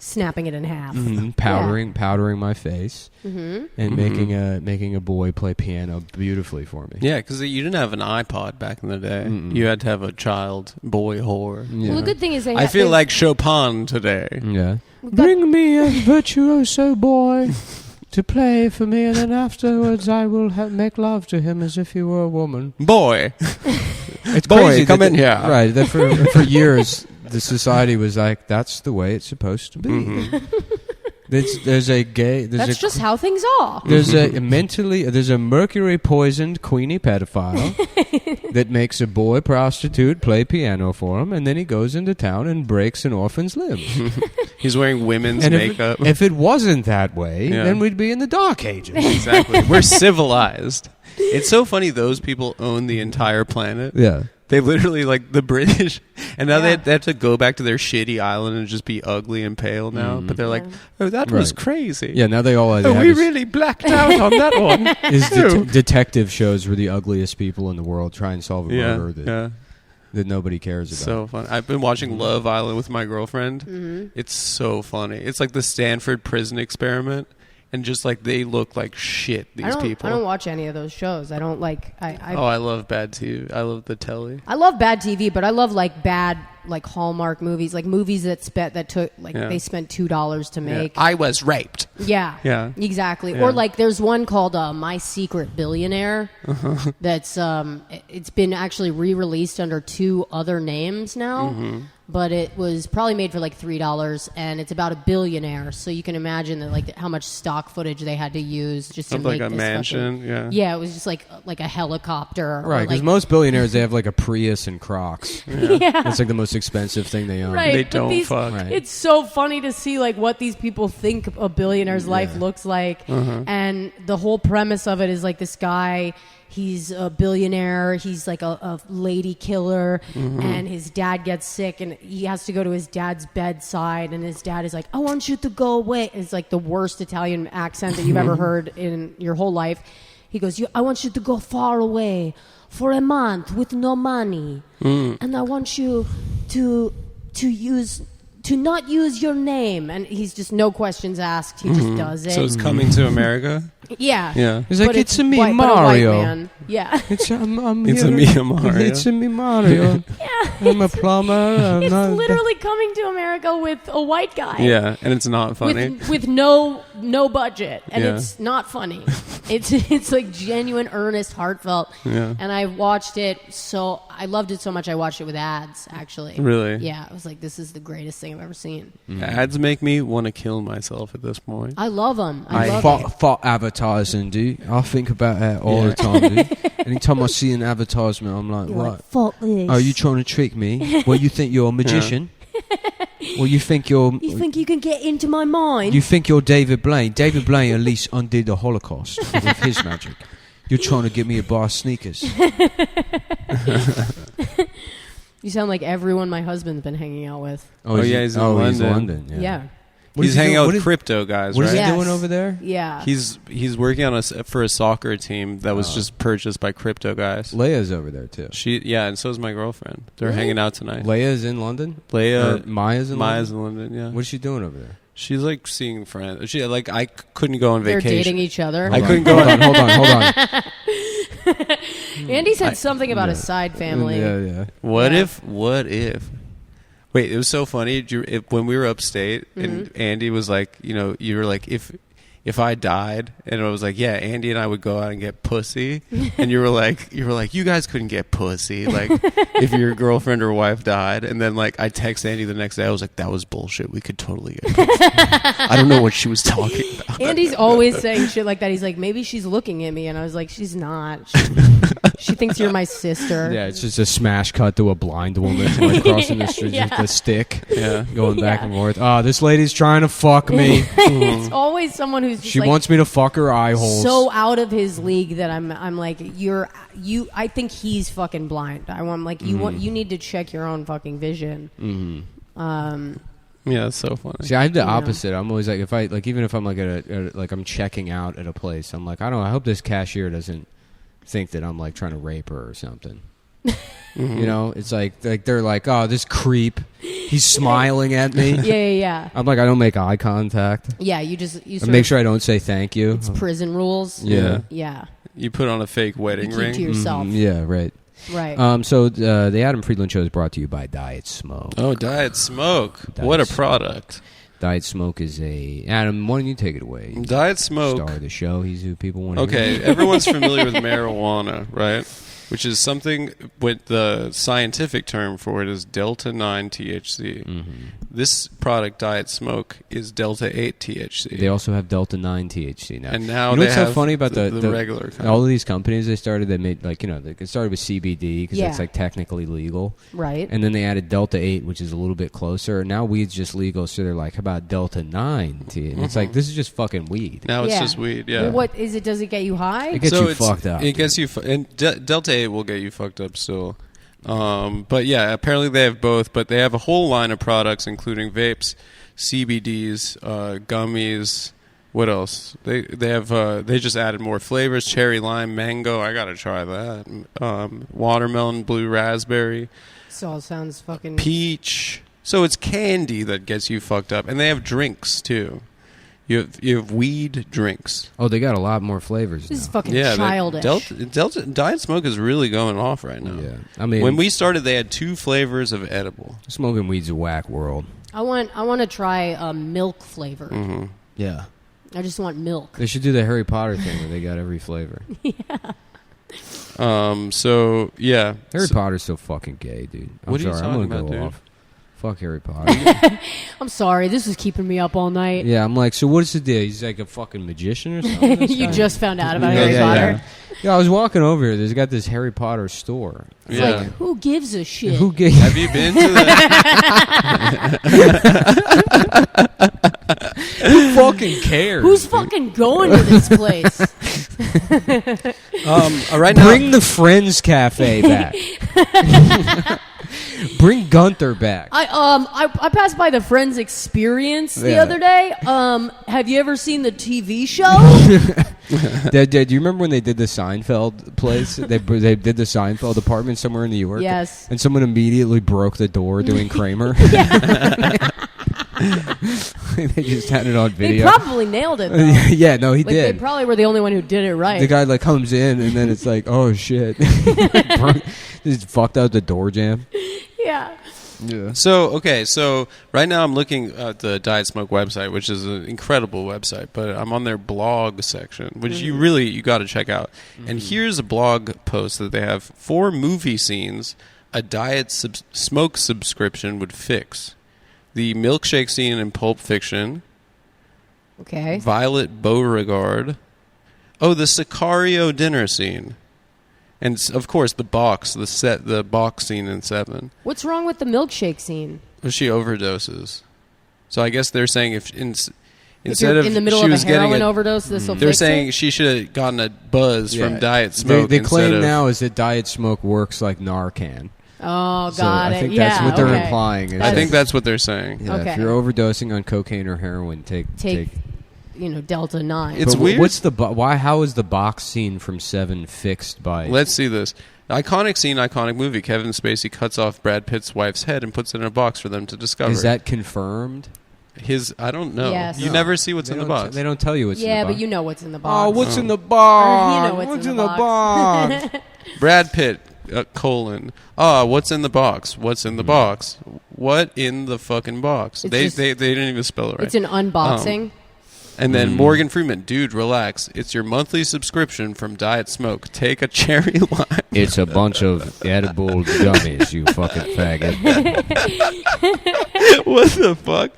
snapping it in half. Powdering my face, and making a boy play piano beautifully for me. Yeah, because you didn't have an iPod back in the day. You had to have a child boy whore. Yeah. Well, the good thing is I feel like Chopin today. Yeah. Bring me a virtuoso boy to play for me, and then afterwards I will make love to him as if he were a woman. Boy. It's Boy, crazy. come in here. Right. That for years, the society was like, that's the way it's supposed to be. There's that's just how things are. There's a mercury poisoned Queenie pedophile that makes a boy prostitute play piano for him, and then he goes into town and breaks an orphan's limbs. He's wearing women's And makeup. if it wasn't that way, Yeah. then we'd be in the Dark Ages. Exactly. We're civilized. It's so funny those people own the entire planet. Yeah. They literally, like, the British, and now Yeah. they have to go back to their shitty island and just be ugly and pale now. But they're like, oh, that was Right. crazy. Yeah, now they all Oh, we really blacked out on that one. is detective shows where the ugliest people in the world try and solve a murder that nobody cares about. So fun. I've been watching Love Island with my girlfriend. It's so funny. It's like the Stanford prison experiment. And just like they look like shit, these people. I don't watch any of those shows. I don't like. I love bad TV. I love the telly. I love bad TV, but I love like bad like Hallmark movies, like movies that took they spent $2 to make. I was raped. Yeah. Yeah. Exactly. Yeah. Or like there's one called My Secret Billionaire that's it's been actually re-released under 2 other names now. But it was probably made for like $3, and it's about a billionaire. So you can imagine that like how much stock footage they had to use just to Of make like a this mansion, fucking, yeah. It was just like a helicopter, Right, because like, most billionaires, they have like a Prius and Crocs. yeah. That's like the most expensive thing they own. Right, They but don't fuck. Right. It's so funny to see like what these people think a billionaire's life looks like, and the whole premise of it is like this guy. He's a billionaire. He's like a lady killer, and his dad gets sick, and he has to go to his dad's bedside, and his dad is like, "I want you to go away." It's like the worst Italian accent that you've ever heard in your whole life. He goes, "I want you to go far away for a month with no money, and I want you to not use your name." And he's just no questions asked. He just does it. So it's coming to America? Yeah. Yeah. He's like, But it's a me, but a white Mario. man. Yeah. It's a here. me, Mario. It's a me, Mario. Yeah. I'm a plumber. It's literally coming to America with a white guy. Yeah, and it's not funny. With no budget, and Yeah. it's not funny. It's like genuine, earnest, heartfelt. Yeah. And I watched it, so I loved it so much. I watched it with ads, actually. Really? Yeah. I was like, this is the greatest thing I've ever seen. Ads make me want to kill myself at this point. I love them. Fuck advertising, dude. I think about that all the time, dude. Anytime I see an advertisement, I'm like, You're what? like, fuck this. Are you trying to trick me? Well, you think you're a magician? Well, you think you're... You think you can get into my mind? You think you're David Blaine. David Blaine at least undid the Holocaust with his magic. You're trying to get me to buy sneakers. You sound like everyone my husband's been hanging out with. Oh, yeah, he's in London. Yeah. He's hanging out with crypto guys, What right? is he Yes. doing over there? Yeah. He's working on for a soccer team that was just purchased by crypto guys. Leia's over there, too. And so is my girlfriend. They're Really? hanging out tonight. Leia's in London? Leia, Or Maya's in Maya's London? in London, yeah. What is she doing over there? She's like seeing friends. She like I couldn't go on They're vacation. dating each other. I couldn't go Hold on. on, hold on. Andy said something about his side family. Yeah. What Yeah. if? Wait, it was so funny. When we were upstate, and Andy was like, you were like, if I died, and I was like, yeah, Andy and I would go out and get pussy, and you were like, you guys couldn't get pussy, like if your girlfriend or wife died, and then like I text Andy the next day, I was like, that was bullshit. We could totally get pussy. I don't know what she was talking about. Andy's always saying shit like that. He's like, maybe she's looking at me, and I was like, she's not. She thinks you're my sister. Yeah, it's just a smash cut to a blind woman like crossing the street with a stick, going back and forth. Oh, this lady's trying to fuck me. It's always someone who's just she wants me to fuck her eye holes. So out of his league that I'm like, I think he's fucking blind. I'm like, you need to check your own fucking vision. Yeah, it's so funny. See, I'm the opposite. I'm always like, even if I'm like I'm checking out at a place, I'm like, I hope this cashier doesn't think that I'm like trying to rape her or something. You know, it's like they're like, oh, this creep, he's smiling at me. Yeah. I'm like, I don't make eye contact. Yeah, you make sure I don't say thank you. It's prison rules. Yeah. You put on a fake wedding ring to yourself. Yeah, right. Right. So the Adam Friedland Show is brought to you by Diet Smoke. Oh, Diet Smoke. What a product. Diet Smoke is Adam, why don't you take it away? Diet Smoke. Star of the show. He's who people want to hear. Everyone's familiar with marijuana, right? Which is something, with the scientific term for it is Delta-9 THC. This product, Diet Smoke, is Delta-8 THC. They also have Delta-9 THC now. And now they have so funny about the regular kind. All of these companies they made it started with CBD because it's like technically legal. Right. And then they added Delta-8, which is a little bit closer. Now weed's just legal, so they're like, how about Delta-9 THC? And it's like, this is just fucking weed. Now it's just weed, Well, what is it? Does it get you high? It gets you fucked up. It gets you... and Delta-8 will get you fucked up still. But yeah, apparently they have both, but they have a whole line of products including vapes, CBDs, gummies. What else? They have they just added more flavors: cherry, lime, mango. I gotta try that. Watermelon, blue raspberry. This all sounds fucking peach. So it's candy that gets you fucked up, and they have drinks too. You have weed drinks. Oh, they got a lot more flavors. This is fucking childish. Delta Diet Smoke is really going off right now. Yeah, I mean, when we started, they had 2 flavors of edible. Smoking weed's a whack world. I want to try milk flavored. Yeah, I just want milk. They should do the Harry Potter thing where they got every flavor. So yeah, Harry Potter's so fucking gay, dude. I'm sorry, I'm gonna go off. Fuck Harry Potter. I'm sorry, this is keeping me up all night. Yeah, I'm like, so what's the deal? He's like a fucking magician or something? You just found out about Harry Potter? Yeah, I was walking over here. There's got this Harry Potter store. It's like, who gives a shit? Have you been to that? Who fucking cares? Who's fucking going to this place? Right now, bring the Friends Cafe back. Bring Gunther back. I passed by the Friends Experience the other day. Have you ever seen the TV show? Do you remember when they did the Seinfeld place? They did the Seinfeld apartment somewhere in New York. Yes. And someone immediately broke the door doing Kramer. They just had it on video. They probably nailed it, though. Yeah, no, he did. They probably were the only one who did it right. The guy comes in and then it's like, oh shit. Just fucked out the door jam. Yeah. So right now I'm looking at the Diet Smoke website, which is an incredible website, but I'm on their blog section, which you got to check out. And here's a blog post that they have: 4 movie scenes a Diet Smoke subscription would fix. The milkshake scene in Pulp Fiction. Okay. Violet Beauregard. Oh, the Sicario dinner scene. And, of course, the box scene in 7. What's wrong with the milkshake scene? Well, she overdoses. So I guess they're saying instead of in the middle of a heroin overdose, this will fix it? They're saying she should have gotten a buzz from Diet Smoke. They claim now is that Diet Smoke works like Narcan. Oh, got it. I think that's what they're implying. I think that's what they're saying. Yeah, if you're overdosing on cocaine or heroin, take Delta-9. It's weird. What's how is the box scene from 7 fixed by? Let's see this. Iconic scene, iconic movie. Kevin Spacey cuts off Brad Pitt's wife's head and puts it in a box for them to discover. Is that confirmed? I don't know. Yes. You never see what's in the box. They don't tell you what's in the box. Yeah, but you know what's in the box. Oh, what's in the box? You know what's in the box. Brad Pitt, what's in the box? What's in the box? What in the fucking box? They didn't even spell it right. It's an unboxing. And then Morgan Freeman, dude, relax. It's your monthly subscription from Diet Smoke. Take a cherry lime. It's a bunch of edible gummies, you fucking faggot. What the fuck?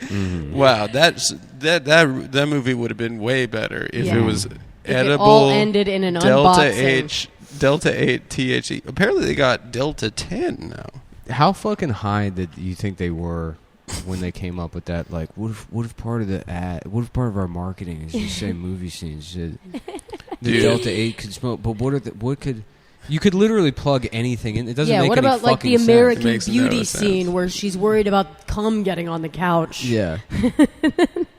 Wow, that movie would have been way better if it was edible. It all ended in an Delta unboxing. H Delta 8 THC. Apparently they got Delta 10 now. How fucking high did you think they were when they came up with that? Like, what if part of the ad, what if part of our marketing is just say movie scenes? The Delta 8 could smoke, but what could... You could literally plug anything in. It doesn't make any fucking sense. Yeah, what about like the American Beauty scene where she's worried about cum getting on the couch? Yeah.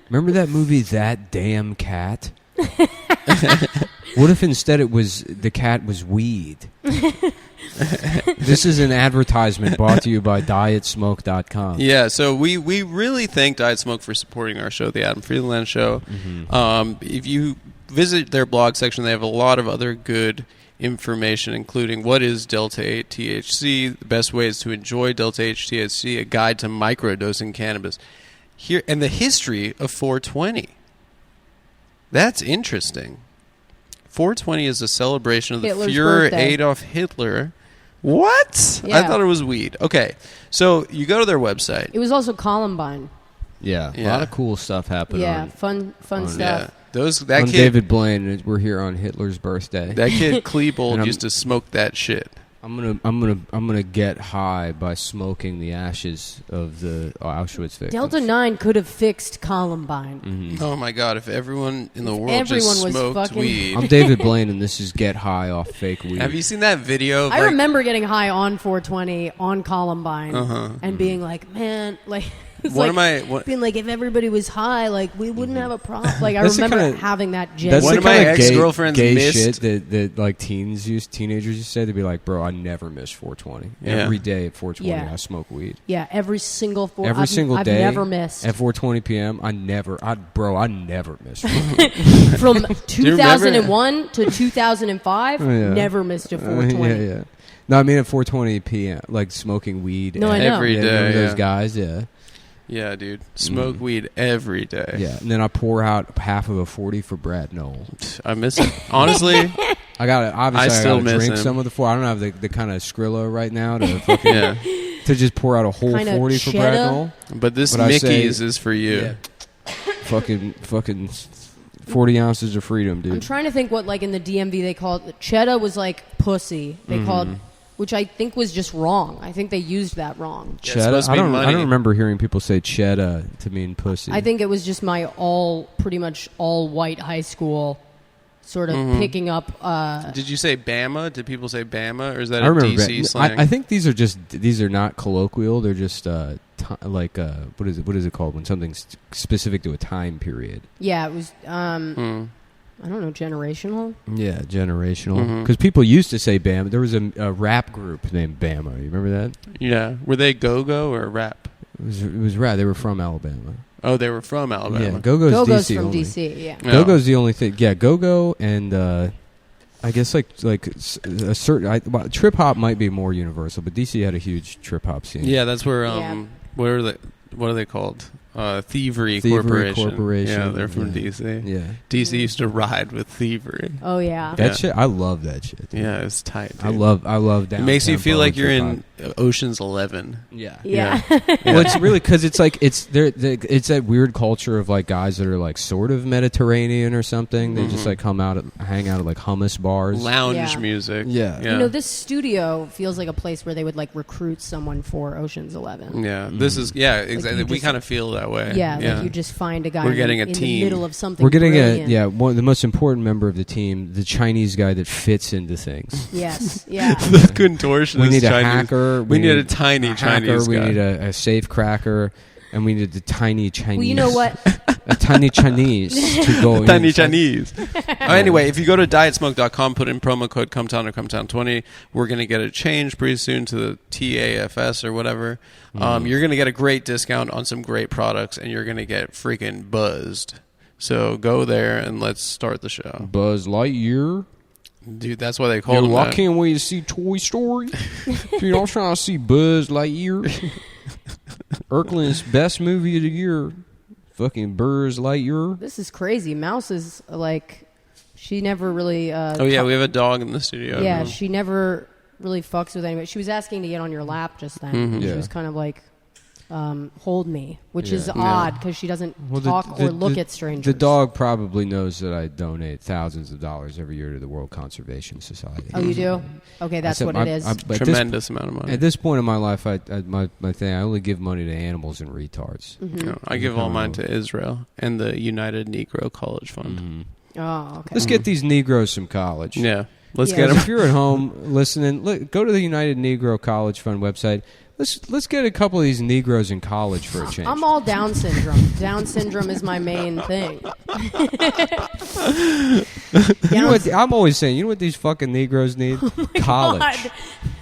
Remember that movie, That Damn Cat? What if instead the cat was weed? This is an advertisement brought to you by DietSmoke.com. Yeah, so we really thank Diet Smoke for supporting our show, The Adam Friedland Show. Mm-hmm. If you visit their blog section, they have a lot of other good information, including what is Delta 8 THC, the best ways to enjoy Delta 8 THC, a guide to microdosing cannabis, here, and the history of 420. That's interesting. 420 is a celebration of the Hitler's Fuhrer birthday. Adolf Hitler. What? Yeah. I thought it was weed. Okay, so you go to their website. It was also Columbine. Yeah, a lot of cool stuff happened. Yeah, fun stuff. Yeah. That on kid, David Blaine, we're here on Hitler's birthday. That kid Klebold used to smoke that shit. I'm gonna get high by smoking the ashes of the Auschwitz victims. Delta 9 could have fixed Columbine. Mm-hmm. Oh my god! If everyone in the world just was smoked fucking... weed. I'm David Blaine, and this is Get High Off Fake Weed. Have you seen that video? Of I remember getting high on 420 on Columbine and being like, man, like. It's being like, if everybody was high, like, we wouldn't have a problem. Like, I remember having that gist. That's one the of my kind of ex-girlfriends gay missed. shit that like teenagers used to say. They'd be like, bro, I never miss 420. Yeah. Every day at 420, Yeah. I smoke weed. Yeah, every single day. I've never missed. At 4:20 p.m., I never missed. From 2001 to 2005, never missed a 420. Yeah. No, I mean at 4:20 p.m., like smoking weed. No, I know. Every day. Those guys, yeah. Yeah, dude. Smoke weed every day. Yeah, and then I pour out half of a 40 for Brad Noel. I miss it. Honestly, I still miss drink him. some of the 40. I don't have the kind of Skrilla right now to fucking to just pour out a whole Kinda 40 for Brad Noel. But this But I Mickey's say- is for you. Yeah. fucking 40 ounces of freedom, dude. I'm trying to think what, like, in the DMV they called... Cheddar was, like, pussy. They called... Which I think was just wrong. I think they used that wrong. Yeah, it's supposed to be I money. don't remember hearing people say cheddar to mean pussy. I think it was just my pretty much all white high school sort of picking up... Did you say Bama? Did people say Bama? Or is that I a remember DC slang? I think these are not colloquial. They're just what is it called when something's specific to a time period? Yeah, it was... I don't know, generational? Yeah, generational. Because people used to say Bama. There was a rap group named Bama. You remember that? Yeah. Were they go-go or rap? It was rap. They were from Alabama. Oh, they were from Alabama. Yeah, Go-Go's Go-Go's DC from only. DC, yeah. Go-Go's the only thing. Yeah, Go-Go and I guess like a certain trip hop might be more universal, but DC had a huge trip hop scene. Yeah, that's where Yeah. what are they called? Thievery Corporation. Yeah, they're from DC. Yeah. DC used to ride with Thievery. Oh, yeah. That shit, I love that shit. Dude. Yeah, it's tight. Dude. I love downtown. It makes you feel like you're in trip-hop. Ocean's 11. Yeah. Yeah. Well, it's really because it's like it's that weird culture of like guys that are like sort of Mediterranean or something. They just like hang out at like hummus bars, Lounge Yeah. music. Yeah. You know, this studio feels like a place where they would, like, recruit someone for Ocean's 11. Yeah, this is exactly. you we just- kind of feel that way. Yeah, like you just find a guy We're getting a in team. the middle of something We're getting brilliant. the most important member of the team, the Chinese guy that fits into things. Yes, yeah. the contortionist. We need a Chinese. hacker. We need a tiny hacker, Chinese we guy. need a safe cracker, and we need the tiny Chinese. Well, you know what? A tiny Chinese to go Tiny in. Chinese. Anyway, if you go to dietsmoke.com, put in promo code Cumtown or Cumtown20, we're going to get it changed pretty soon to the TAFS or whatever. You're going to get a great discount on some great products, and you're going to get freaking buzzed. So go there and let's start the show. Buzz Lightyear. Dude, that's why they call him I that. can't wait to see Toy Story. Dude, I'm trying to see Buzz Lightyear. Erklin's best movie of the year. Fucking Buzz Lightyear. This is crazy. Mouse is, like, she never really... Oh, yeah, we have a dog in the studio. Yeah, she never really fucks with anybody. She was asking to get on your lap just then. Mm-hmm. She Yeah. was kind of like... hold me, which is odd because she doesn't talk or look at strangers. The dog probably knows that I donate thousands of dollars every year to the World Conservation Society. Oh, you do? Okay, that's what it is. Tremendous amount of money. At this point in my life, my thing, I only give money to animals and retards. I give all mine to Israel and the United Negro College Fund. Oh, okay. Let's get these Negroes some college. Yeah. Let's get them. If you're at home listening, go to the United Negro College Fund website. Let's get a couple of these Negroes in college for a change. I'm all Down syndrome. Down syndrome is my main thing. You know what, I'm always saying, you know what these fucking Negroes need? College. God.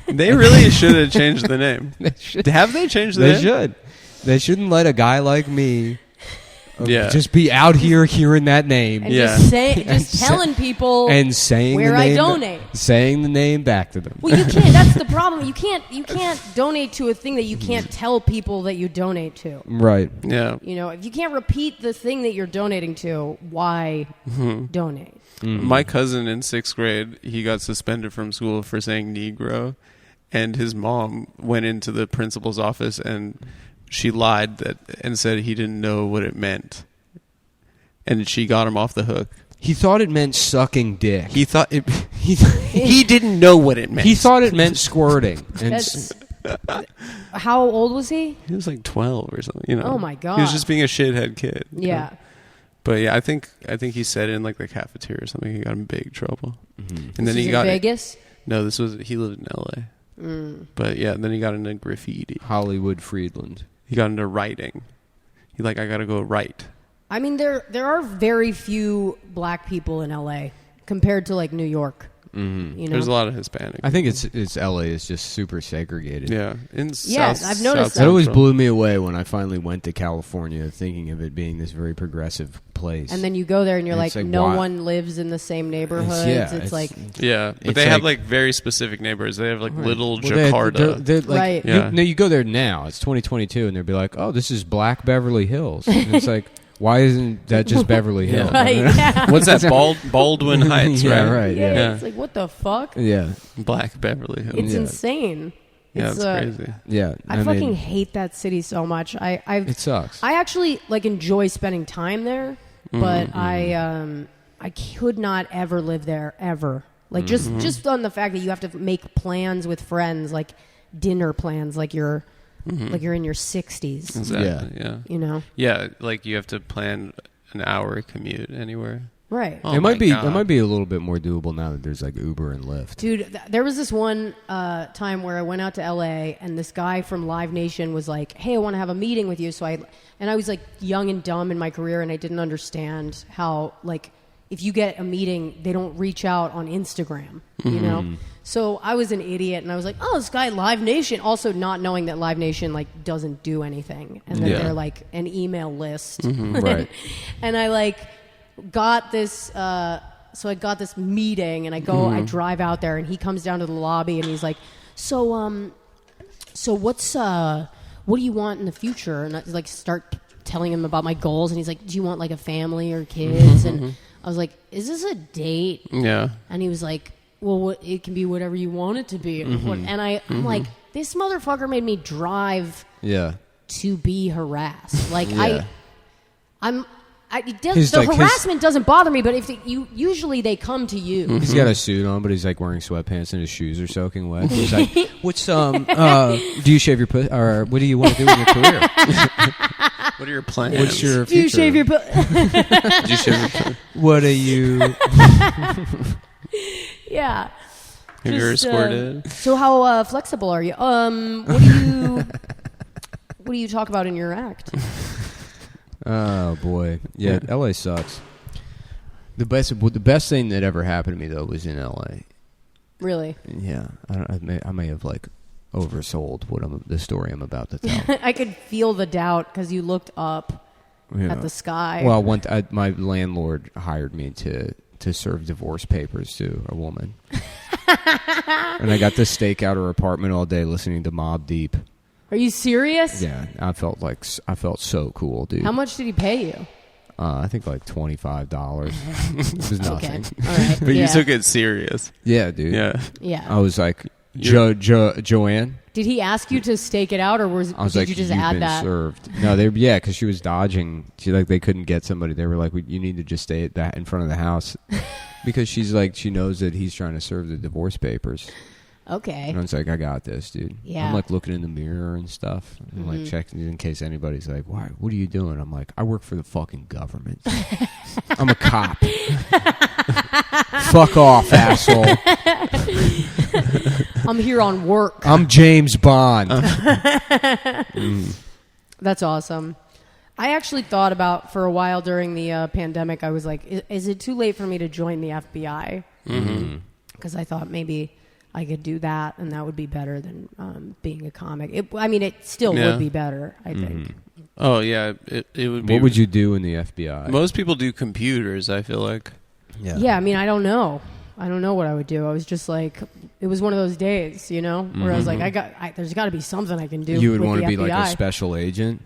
They really should have changed the name. Have they changed the name? They should. They shouldn't let a guy like me just be out here hearing that name. And just telling people and saying where the name, I donate. Saying the name back to them. Well, you can't. That's the problem. You can't donate to a thing that you can't tell people that you donate to. Right. Yeah. You know, if you can't repeat the thing that you're donating to, why donate? My cousin in 6th grade, he got suspended from school for saying Negro, and his mom went into the principal's office and she lied and said he didn't know what it meant, and she got him off the hook. He thought it meant sucking dick. He thought he didn't know what it meant. He thought it meant squirting. And How old was he? He was like 12 or something. You know. Oh my God. He was just being a shithead kid. Yeah. But yeah, I think he said it in like the cafeteria or something. He got in big trouble. And then he got in Vegas. No, he lived in L.A. But yeah, then he got into graffiti. Hollywood Friedland. He got into writing. I got to go write. I mean, there are very few black people in L.A. compared to like New York. Mm-hmm. You know? There's a lot of Hispanic. I think it's LA is just super segregated. Yeah, I've noticed that. It always blew me away when I finally went to California, thinking of it being this very progressive place. And then you go there and you're like no why? one lives in the same neighborhoods. It's like but they have like very specific neighborhoods. They have like little Jakarta. They're like, right. Yeah. You go there now. It's 2022, and they'll be like, "Oh, this is Black Beverly Hills." And it's like, why isn't that just Beverly Hills? Right, yeah. What's that? Baldwin Heights, right? Yeah, right. Yeah, it's like, what the fuck? Yeah. Black Beverly Hills. It's insane. Yeah, it's crazy. Yeah. I fucking hate that city so much. It sucks. I actually like enjoy spending time there, but I could not ever live there ever. Like just on the fact that you have to make plans with friends, like dinner plans, like you're in your 60s. Exactly. Yeah. You know. Yeah, like you have to plan an hour commute anywhere. Right. It might be a little bit more doable now that there's like Uber and Lyft. Dude, there was this one time where I went out to LA and this guy from Live Nation was like, "Hey, I want to have a meeting with you." So I was like young and dumb in my career, and I didn't understand how like if you get a meeting, they don't reach out on Instagram, you know? So I was an idiot, and I was like, "Oh, this guy Live Nation," also not knowing that Live Nation like doesn't do anything, and then they're like an email list, right? And I like got this. So I got this meeting, and I drive out there, and he comes down to the lobby, and he's like, "So what do you want in the future?" And I like start telling him about my goals, and he's like, "Do you want like a family or kids?" And I was like, "Is this a date?" Yeah. And he was like, "Well, it can be whatever you want it to be." And I'm like, this motherfucker made me drive to be harassed. Like the harassment doesn't bother me, but if usually they come to you. He's got a suit on, but he's like wearing sweatpants and his shoes are soaking wet. He's like, "What's do you shave your pussy, or what do you want to do in your career? What are your plans? What's your future? Do you shave your Do you shave your pussy? What are you?" Yeah. Have you ever squirted? So how flexible are you? What do you talk about in your act? Oh boy, yeah, LA sucks. The best thing that ever happened to me though was in LA. Really? Yeah, I may have like oversold the story I'm about to tell. I could feel the doubt because you looked up at the sky. Well, my landlord hired me to serve divorce papers to a woman, and I got to stake out her apartment all day listening to Mobb Deep. Are you serious? Yeah, I felt so cool, dude. How much did he pay you? I think like $25. It was nothing. Okay. All right. But you took it serious. Yeah, dude. Yeah. Yeah. I was like, Joanne. Did he ask you to stake it out, or did you just add that? Served. No, because she was dodging. They couldn't get somebody. They were like, you need to just stay at that in front of the house, because she's like, she knows that he's trying to serve the divorce papers. Okay. And I was like, I got this, dude. Yeah. I'm like looking in the mirror and stuff. I'm like checking in case anybody's like, "Why? What are you doing?" I'm like, I work for the fucking government. I'm a cop. Fuck off, asshole. I'm here on work. I'm James Bond. That's awesome. I actually thought about, for a while during the pandemic, I was like, is it too late for me to join the FBI? Because I thought maybe I could do that, and that would be better than being a comic. It still would be better, I think. Oh, yeah. It would be. What would you do in the FBI? Most people do computers, I feel like. Yeah, I mean, I don't know. I don't know what I would do. I was just like, it was one of those days, where I was like, there's got to be something I can do. You would want to be like a special agent?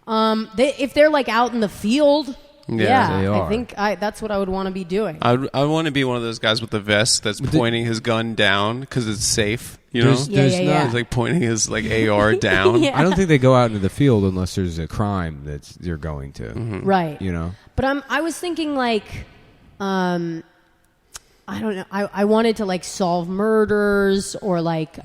If they're like out in the field, Yeah, they are. I think that's what I would want to be doing. I want to be one of those guys with the vest that's pointing his gun down because it's safe. You know, Yeah. He's like pointing his like AR down. Yeah. I don't think they go out into the field unless there's a crime that you're going to. Right. You know. But I was thinking like, I don't know. I wanted to like solve murders or like,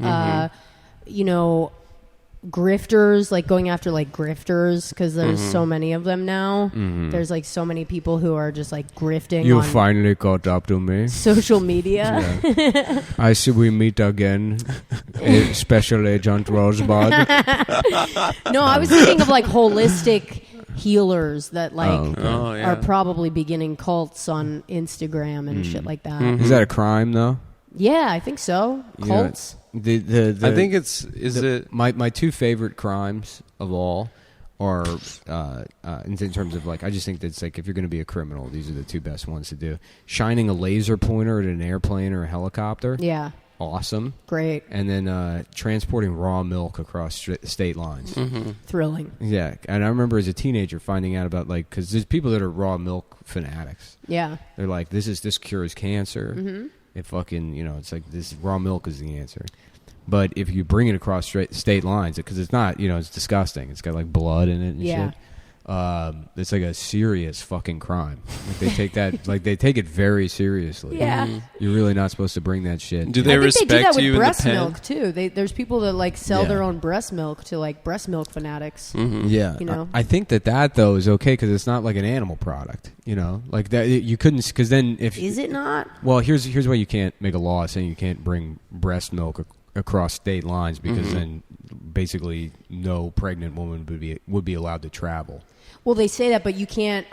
grifters, like going after like grifters, because there's so many of them now. There's like so many people who are just like grifting. You on finally caught up to me. social media. Yeah. I see we meet again, Special Agent Rosebud. No, I was thinking of like holistic healers that like yeah. are probably beginning cults on Instagram and shit like that. Is that a crime though? Yeah, I think so. Cults. I think it my two favorite crimes of all are in terms of like, I just think that it's like, if you're going to be a criminal, these are the two best ones to do. Shining a laser pointer at an airplane or a helicopter. Yeah. Awesome. Great. And then transporting raw milk across state lines. Thrilling. Yeah. And I remember as a teenager finding out about like, because there's people that are raw milk fanatics. Yeah. They're like, this cures cancer. It fucking, it's like this raw milk is the answer. But if you bring it across state lines, because it's not, it's disgusting. It's got like blood in it and shit. It's like a serious fucking crime. Like they take that, like they take it very seriously. Yeah. You're really not supposed to bring that shit. Do they respect they do that you with in breast the pen? milk too. There's people that like sell their own breast milk to like breast milk fanatics. Yeah, You know? I think that though is okay because it's not like an animal product. Like that you couldn't, because then if Is it not? Well, here's why you can't make a law saying you can't bring breast milk across state lines, because then basically no pregnant woman would be allowed to travel. Well, they say that, but you can't.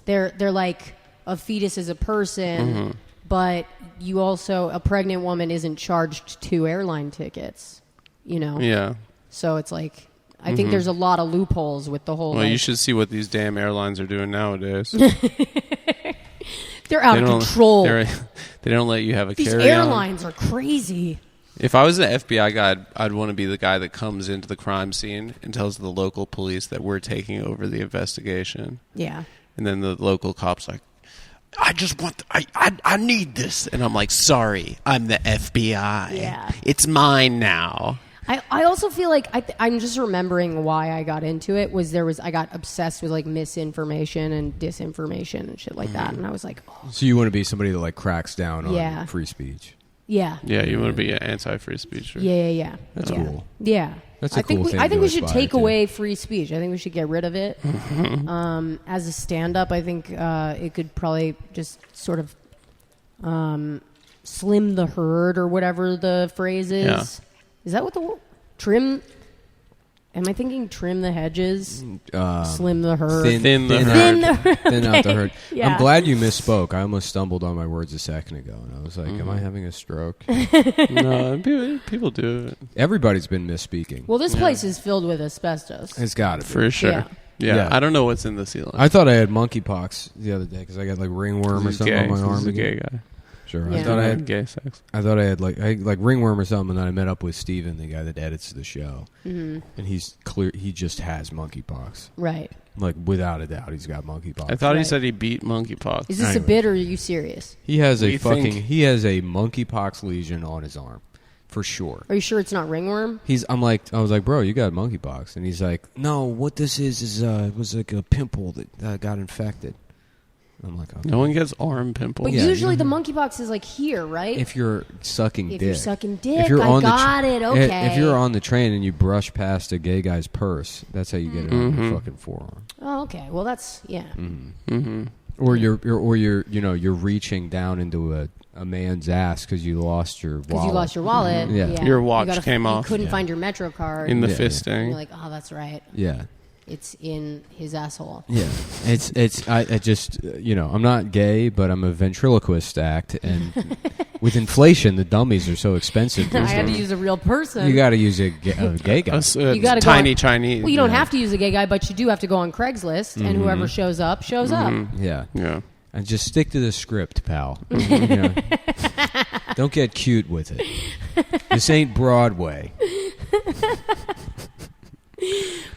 They're like, a fetus is a person, but you also, a pregnant woman isn't charged 2 airline tickets. Yeah. So it's like, I think there's a lot of loopholes with the whole. Well, like, you should see what these damn airlines are doing nowadays. They're out of control. They don't let you have a These carry-on. airlines are crazy. If I was an FBI guy, I'd want to be the guy that comes into the crime scene and tells the local police that we're taking over the investigation. Yeah. And then the local cop's like, I just want, I need this. And I'm like, sorry, I'm the FBI. Yeah. It's mine now. I also feel like I'm just remembering why I got into it I got obsessed with like misinformation and disinformation and shit like that, and I was like, oh. So you want to be somebody that like cracks down on Yeah. free speech. Yeah. Yeah, you want to be anti-free speech. Right? Yeah. That's cool. Yeah. That's a cool thing I think to we should aspire take to. away free speech. I think we should get rid of it. As a stand-up, I think it could probably just sort of slim the herd or whatever the phrase is. Yeah. Is that what the trim? Am I thinking trim the hedges, slim the herd? Thin the herd. Thin the herd. Thin out the herd. Yeah. I'm glad you misspoke. I almost stumbled on my words a second ago, and I was like, am I having a stroke? No, people do it. Everybody's been misspeaking. Well, this place is filled with asbestos. It's got to be. For sure. Yeah. Yeah. I don't know what's in the ceiling. I thought I had monkeypox the other day because I got like ringworm or something on my arm. He's a gay guy. Sure. Yeah. I thought I had gay sex. I had like ringworm or something, and then I met up with Steven, the guy that edits the show, and he's clear. He just has monkeypox. Right. Like, without a doubt, he's got monkeypox. I thought he Right. said he beat monkeypox. Is this a Anyway. bit, or are you serious? He has We a monkeypox lesion on his arm, for sure. Are you sure it's not ringworm? I was like, bro, you got monkeypox, and he's like, no, what this is it was like a pimple that got infected. I'm like, okay. No one gets arm pimples. But Yeah, usually you the know- monkeypox is like here, right? If you're sucking If dick. you're sucking dick, If you're I on the got it. Okay. If you're on the train and you brush past a gay guy's purse, that's how you get it on your fucking forearm. Oh, okay. Well, that's yeah. Or you're reaching down into a man's ass because you lost your wallet. Because you lost your wallet. Yeah. Your watch You came off. You couldn't Yeah. find your Metro card. in the Yeah, yeah. and fisting. you're like, oh, that's right. Yeah. It's in his asshole. Yeah, I just I'm not gay, but I'm a ventriloquist act, and with inflation, the dummies are so expensive. I had to use a real person. You got to use a gay guy. You gotta go tiny on- Chinese. Well, you don't have to use a gay guy, but you do have to go on Craigslist, and whoever shows up, shows up. Yeah, Yeah. and just stick to the script, pal. Don't get cute with it. This ain't Broadway.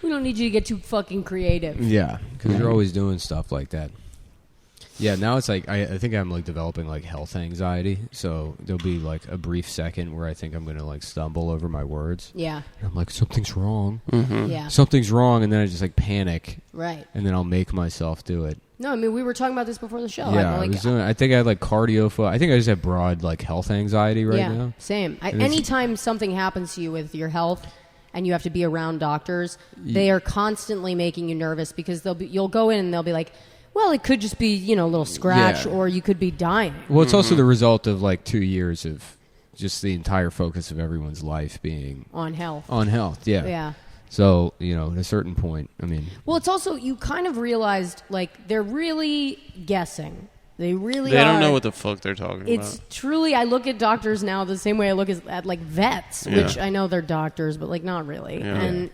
We don't need you to get too fucking creative. Yeah, because you're always doing stuff like that. Yeah, now it's like I think I'm like developing like health anxiety. So there'll be like a brief second where I think I'm gonna like stumble over my words. Yeah. And I'm like, something's wrong. Yeah. Something's wrong, and then I just like panic, Right. and then I'll make myself do it. No, I mean, we were talking about this before the show. Yeah, I'm I was doing. I think I had like cardio. I think I just have broad like health anxiety right now. Same. And it's- Anytime something happens to you with your health and you have to be around doctors, they are constantly making you nervous because you'll go in and they'll be like, well, it could just be, a little scratch Yeah. or you could be dying. Well, it's also the result of like 2 years of just the entire focus of everyone's life being On health. on health. Yeah. Yeah. So, at a certain point, I mean, Well, it's also, you kind of realized, like, they're really guessing. They really They are. don't know what the fuck they're talking It's about. truly, I look at doctors now the same way I look at like vets, Yeah. which I know they're doctors, but like not really. Yeah. And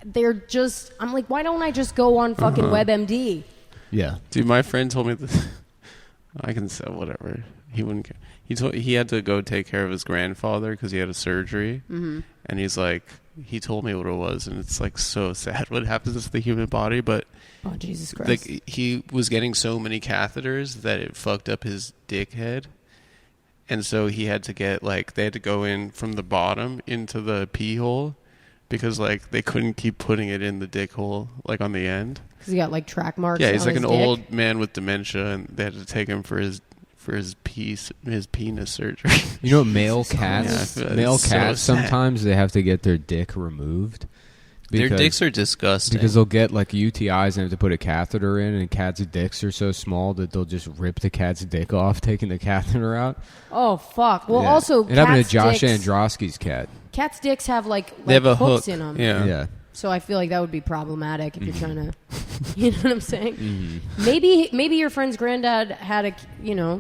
they're just, I'm like, why don't I just go on fucking WebMD? yeah. Dude, my friend told me this. I can say whatever. He wouldn't care. He had to go take care of his grandfather because he had a surgery. Mm-hmm. And he's like, he told me what it was, and it's like so sad what happens to the human body. But Oh, Jesus Christ. like he was getting so many catheters that it fucked up his dick head. And so he had to get they had to go in from the bottom into the pee hole because they couldn't keep putting it in the dick hole on the end. Because he got like track marks. Yeah, he's on like his an dick. old man with dementia, and they had to take him for his penis surgery. You know, male cats, Yeah, I feel male it's so cats, sad. sometimes they have to get their dick removed. Their dicks are disgusting. Because they'll get UTIs and have to put a catheter in, and cats' dicks are so small that they'll just rip the cat's dick off, taking the catheter out. Oh, fuck. Well, Yeah. also, it happened to cats' Josh dicks, Androsky's cat. Cats' dicks have they have a hooks hook in them. Yeah. So I feel like that would be problematic if you're trying to, Mm-hmm. you know what I'm saying? Maybe your friend's granddad had a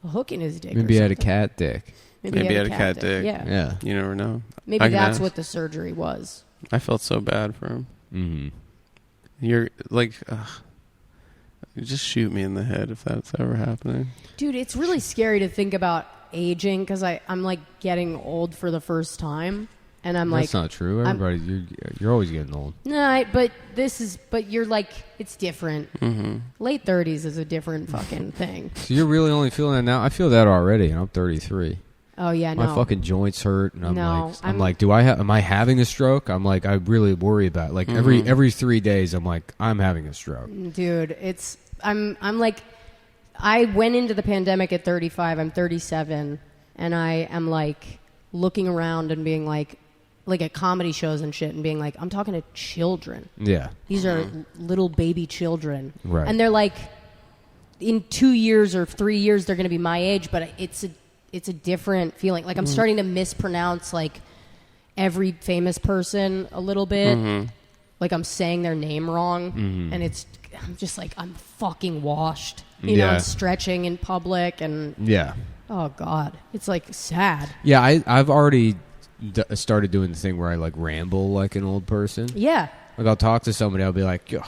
hook in his dick. Maybe he or had a something. cat dick. Maybe he had a cat dick. Yeah. Yeah. You never know. Maybe I can that's ask. what the surgery was. I felt so bad for him. Mm-hmm. You're just shoot me in the head if that's ever happening. Dude, it's really scary to think about aging because I'm like getting old for the first time. And I'm That's like, not true. Everybody, you're always getting old. no, but you're like, it's different. Mm-hmm. Late 30s is a different fucking thing. So you're really only feeling that now? I feel that already, and I'm 33. Oh, yeah, My no. fucking joints hurt, and No, I'm like, am I having a stroke? I'm like, I really worry about it. Every 3 days, I'm like, I'm having a stroke. Dude, I'm like, I went into the pandemic at 35. I'm 37, and I am like looking around and being like at comedy shows and shit, and being like, I'm talking to children. Yeah. These are little baby children, Right. and they're like, in 2 years or 3 years, they're going to be my age, but it's a different feeling. Like I'm starting to mispronounce every famous person a little bit. Like I'm saying their name wrong, and I'm just like, I'm fucking washed. You know, Yeah. I'm stretching in public, and Yeah. oh god, it's like sad. Yeah, I've already started doing the thing where I ramble like an old person. Yeah, I'll talk to somebody, I'll be like, "Yo,"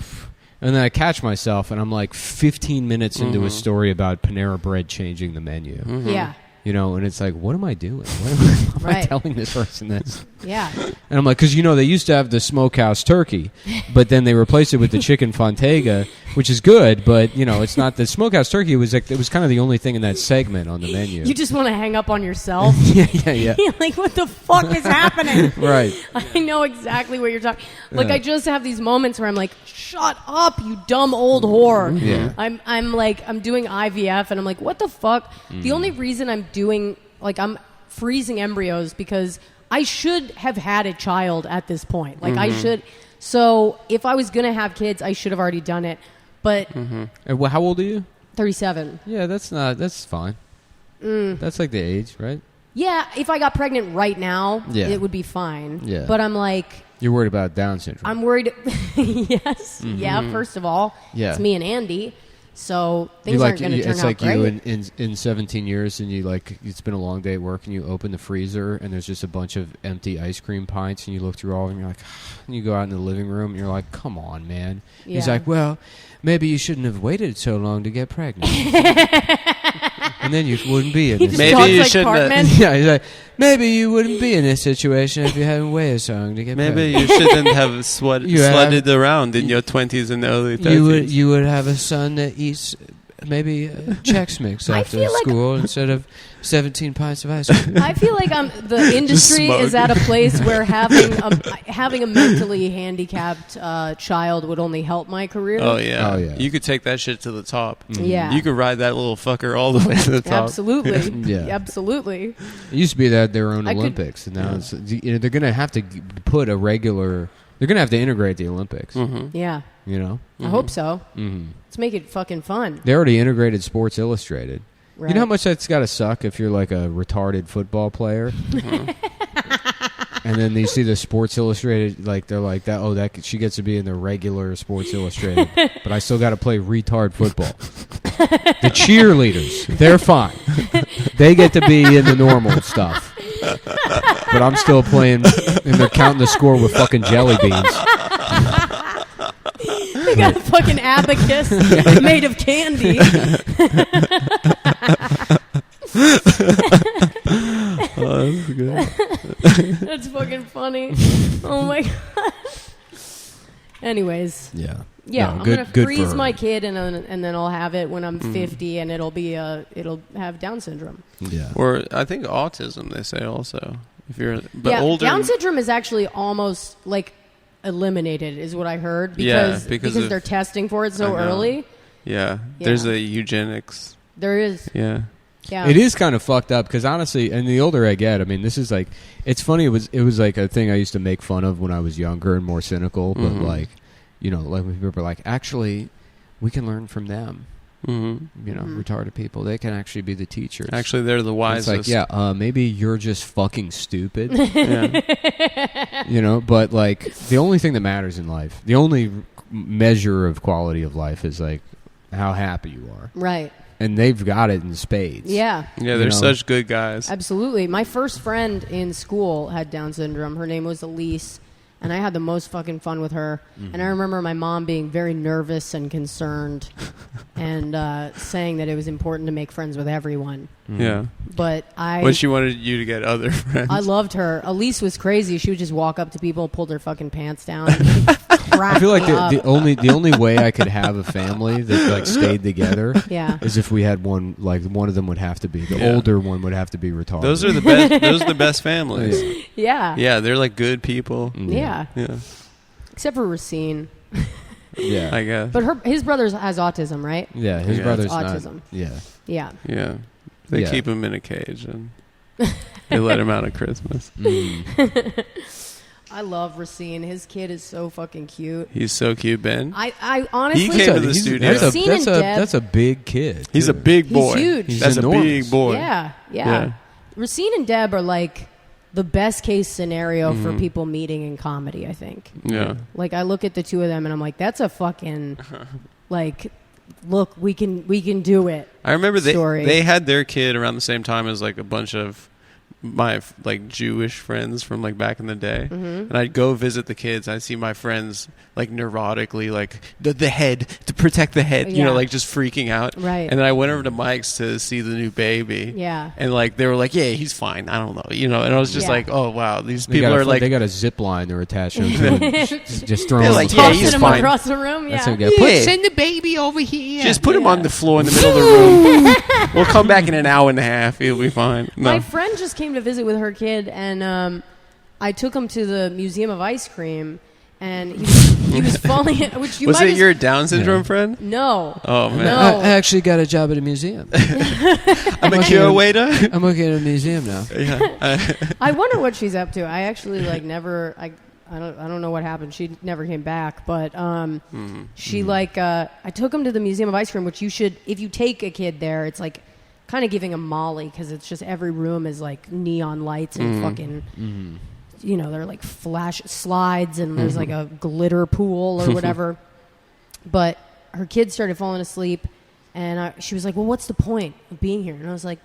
and then I catch myself, and I'm 15 minutes into a story about Panera Bread changing the menu. yeah. You know, and it's like, what am I doing? Why am I Right. telling this person this? Yeah. And I'm like, because, you know, they used to have the smokehouse turkey, but then they replaced it with the chicken Fontega, which is good, but, you know, it's not the smokehouse turkey. It was kind of the only thing in that segment on the menu. You just want to hang up on yourself. yeah. You're like, what the fuck is happening? Right. I know exactly what you're talking. Like, I just have these moments where I'm like, shut up, you dumb old whore. Yeah. I'm like, I'm doing IVF, and I'm like, what the fuck? The only reason I'm doing, like, I'm freezing embryos because I should have had a child at this point. Like, I should. So if I was gonna have kids, I should have already done it. But And how old are you? 37. Yeah, that's fine. That's like the age, right? Yeah, if I got pregnant right now, Yeah. it would be fine. Yeah. But I'm like, You're worried about Down syndrome. I'm worried. Yes. Yeah, first of all, Yeah. it's me and Andy. So things You aren't going to turn it's out like great. you in 17 years, and you like it's been a long day at work, and you open the freezer, and there's just a bunch of empty ice cream pints, and you look through all of them, and you're like, and you go out in the living room, and you're like, come on, man. He's Yeah. like, well, maybe you shouldn't have waited so long to get pregnant, and then you wouldn't be in He this. just Maybe talks you like shouldn't have- Cartman. Yeah, he's like, maybe you wouldn't be in this situation if you hadn't waited so long to get Maybe pregnant. you shouldn't have You have- slutted around in your 20s and early 30s. You would have a son that eats maybe Chex Mix I after feel like- school instead of 17 pints of ice cream. I feel like the industry is at a place where having a mentally handicapped child would only help my career. Oh yeah. Oh, yeah. You could take that shit to the top. Yeah. You could ride that little fucker all the way to the top. Absolutely. Yeah. Absolutely. It used to be that their own I could- Olympics, and now it's, you know, they're going to have to put a regular. They're going to have to integrate the Olympics. Yeah. You know, I hope so. mm-hmm. Let's make it fucking fun. They already integrated Sports Illustrated. Right. You know how much that's got to suck if you're like a retarded football player, and then you see the Sports Illustrated, like they're like that. Oh, she gets to be in the regular Sports Illustrated, but I still got to play retard football. The cheerleaders, they're fine. They get to be in the normal stuff, but I'm still playing, and they're counting the score with fucking jelly beans. We got a fucking abacus made of candy. Oh, that's good. That's fucking funny. Oh my god. Anyways, Yeah, yeah, No, I'm good- gonna good freeze for my her. kid, and then I'll have it when I'm 50, and it'll have Down syndrome. Yeah. Or I think autism. They say also if you're Yeah, older. Down syndrome is actually almost like eliminated, is what I heard. Yeah, Because because of- they're testing for it so I know. early. Yeah, Yeah. there's a eugenics. There is, Yeah. yeah. It is kind of fucked up because honestly, and the older I get, I mean, this is like, it's funny. It was like a thing I used to make fun of when I was younger and more cynical. But like, you know, like when people are like, actually, we can learn from them. Mm-hmm. You know, retarded people, they can actually be the teachers. Actually, they're the And it's wisest. like, yeah, maybe you're just fucking stupid. Yeah. You know, but like the only thing that matters in life, the only measure of quality of life is like how happy you are. Right. And they've got it in spades. Yeah. Yeah, You they're know. such good guys. Absolutely. My first friend in school had Down syndrome. Her name was Elise, and I had the most fucking fun with her. And I remember my mom being very nervous and concerned and saying that it was important to make friends with everyone. Yeah. But When she wanted you to get other friends. I loved her. Elise was crazy. She would just walk up to people, pull their fucking pants down. I feel like the only way I could have a family that like stayed together Yeah. is if we had one of them would have to be the Yeah. older one would have to be retarded. Those are the best. Those are the best families. Yeah. Yeah, they're like good people. Yeah. Yeah, Except for Racine. yeah, I guess. But his brother has autism, right? yeah. His Yeah. brother's Autism. not. Yeah, Yeah. Yeah, they Yeah. keep him in a cage and they let him out at Christmas. I love Racine. His kid is so fucking cute. He's so cute, Ben. I honestly... He came to the He's- studio. That's a, Racine that's, and a, Deb- that's a big kid. He's a too. big He's boy. huge. He's That's enormous. a big boy. Yeah. Yeah. Racine and Deb are like the best case scenario for people meeting in comedy, I think. Yeah. Like, I look at the two of them and I'm like, that's a fucking, like, look, we can do it. I remember Story. they had their kid around the same time as like a bunch of my like Jewish friends from like back in the day, and I'd go visit the kids. I'd see my friends like neurotically, like the head to protect the head, you know, like just freaking out. Right. And then I went over to Mike's to see the new baby. Yeah. And like they were like, yeah, he's fine. I don't know, you know. And I was just like, oh wow, these They people are like they got a zip line they're attached to him. Just throwing They're him like, across- yeah, Tossing he's him fine. across the room. That's Yeah. what we got. Yeah. Send the baby over here. just put him on the floor in the middle of the room. We'll come back in an hour and a half. He'll be fine. No. My friend just came to visit with her kid, and I took him to the Museum of Ice Cream, and he was falling. Which you was might it your Down syndrome friend? No. Oh man, No. I actually got a job at a museum. I'm a curator. I'm working at a museum now. Yeah. I wonder what she's up to. I actually like never. I don't know what happened. She never came back, but she like I took him to the Museum of Ice Cream, which you should, if you take a kid there, it's like kind of giving a Molly, because it's just every room is like neon lights and fucking you know, they're like flash slides, and there's like a glitter pool or whatever. But her kid started falling asleep, and she was like, well, what's the point of being here? And I was like,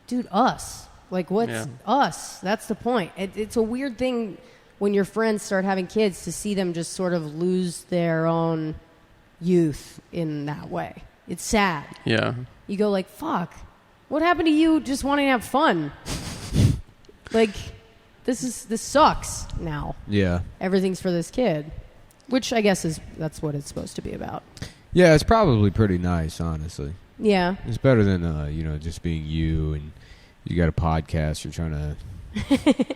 dude, us. Like, what's us? That's the point. It's a weird thing when your friends start having kids to see them just sort of lose their own youth in that way. It's sad. Yeah. You go like, fuck, what happened to you just wanting to have fun? Like, this sucks now. Yeah. Everything's for this kid, which I guess that's what it's supposed to be about. Yeah, it's probably pretty nice, honestly. Yeah. It's better than you know, just being you and you got a podcast. You're trying to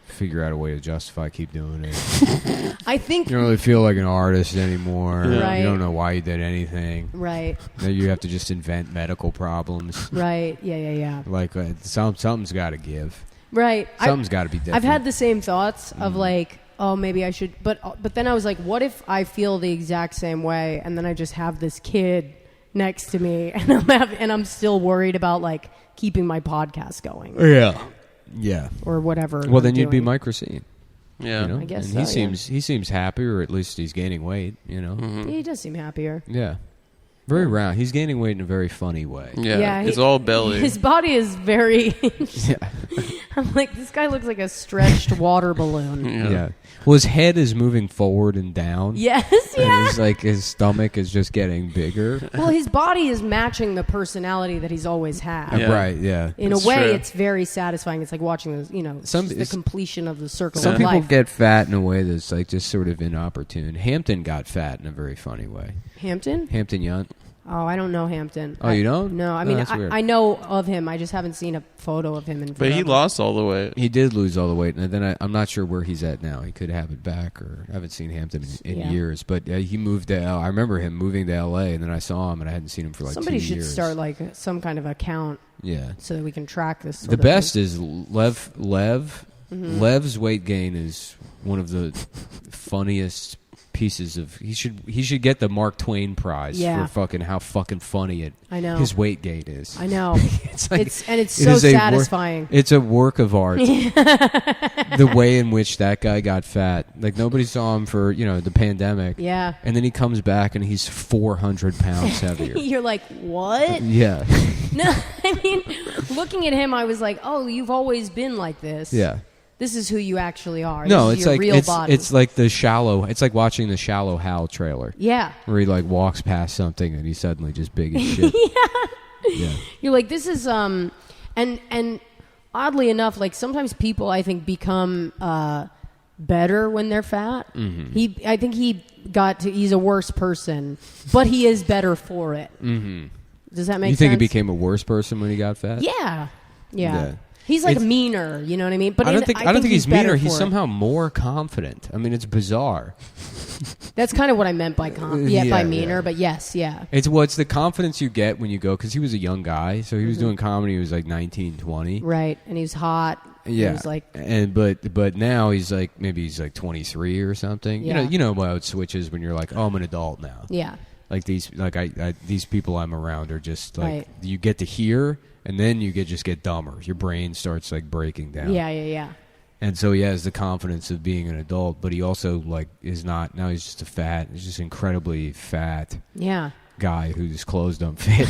figure out a way to justify keep doing it. I think You don't really feel like an artist anymore. Right. You don't know why you did anything. right, Now you have to just invent medical problems. right, yeah. Like something's got to give. Right. Something's got to be different. I've had the same thoughts of like, oh, maybe I should, but then I was like, what if I feel the exact same way, and then I just have this kid next to me, and I'm still worried about like keeping my podcast going. Yeah. Or whatever. Well, then I'm you'd be doing. Mike Racine. Yeah. You know? I guess and so, he seems happy, or at least he's gaining weight. You know. Yeah, he does seem happier. Yeah. Very round. He's gaining weight in a very funny way. Yeah. It's all belly. His body is very. Yeah. I'm like, this guy looks like a stretched water balloon. Yeah. Well, his head is moving forward and down. Yes, And yeah. it's like his stomach is just getting bigger. Well, his body is matching the personality that he's always had. Yeah. Right, yeah. In That's a way, true. it's very satisfying. It's like watching the, it's just the completion of the circle Some of people life. get fat in a way that's like just sort of inopportune. Hampton got fat in a very funny way. Hampton? Hampton Yount. Oh, I don't know Hampton. Oh, you don't? No, I Oh, mean, that's weird. I know of him. I just haven't seen a photo of him in But he forever. lost all the weight. He did lose all the weight, and then I'm not sure where he's at now. He could have it back, or I haven't seen Hampton in Yeah. years. But he moved to I remember him moving to L.A., and then I saw him, and I hadn't seen him for like Somebody 2 should years. start like some kind of account Yeah. so that we can track this. The best is Lev. Lev's weight gain is one of the funniest pieces of. He should get the Mark Twain prize Yeah. for fucking how fucking funny I know. his weight gain is. I know. It's like it's it so is a satisfying. It's a work of art. The way in which that guy got fat, like nobody saw him for the pandemic. Yeah. And then he comes back and he's 400 pounds heavier. You're like, what? Yeah. No, I mean, looking at him, I was like, oh, you've always been like this. Yeah. This is who you actually are. No, This is it's your like real body. it's like the shallow. It's like watching the Shallow Hal trailer. Yeah. Where he like walks past something and he's suddenly just big as shit. Yeah. You're like, this is and oddly enough, like sometimes people I think become better when they're fat. Mm-hmm. I think he's a worse person, but he is better for it. Mm-hmm. Does that make sense? You think he became a worse person when he got fat? Yeah. He's like meaner, you know what I mean? But I don't think he's better meaner. for He's it. somehow more confident. I mean, it's bizarre. That's kind of what I meant by by meaner. Yeah. But yes, yeah. It's the confidence you get when you go, because he was a young guy, so he was doing comedy. He was like 19, 20. Right, and he was hot. Yeah, he was like, but now he's like maybe he's like 23 or something. Yeah. You know how it switches when you're like, oh, I'm an adult now. yeah. Like these these people I'm around are just like Right. you get to hear, and then you just get dumber. Your brain starts like breaking down. Yeah. And so he has the confidence of being an adult, but he also like is not. Now he's just he's just incredibly fat Yeah. guy whose clothes don't fit.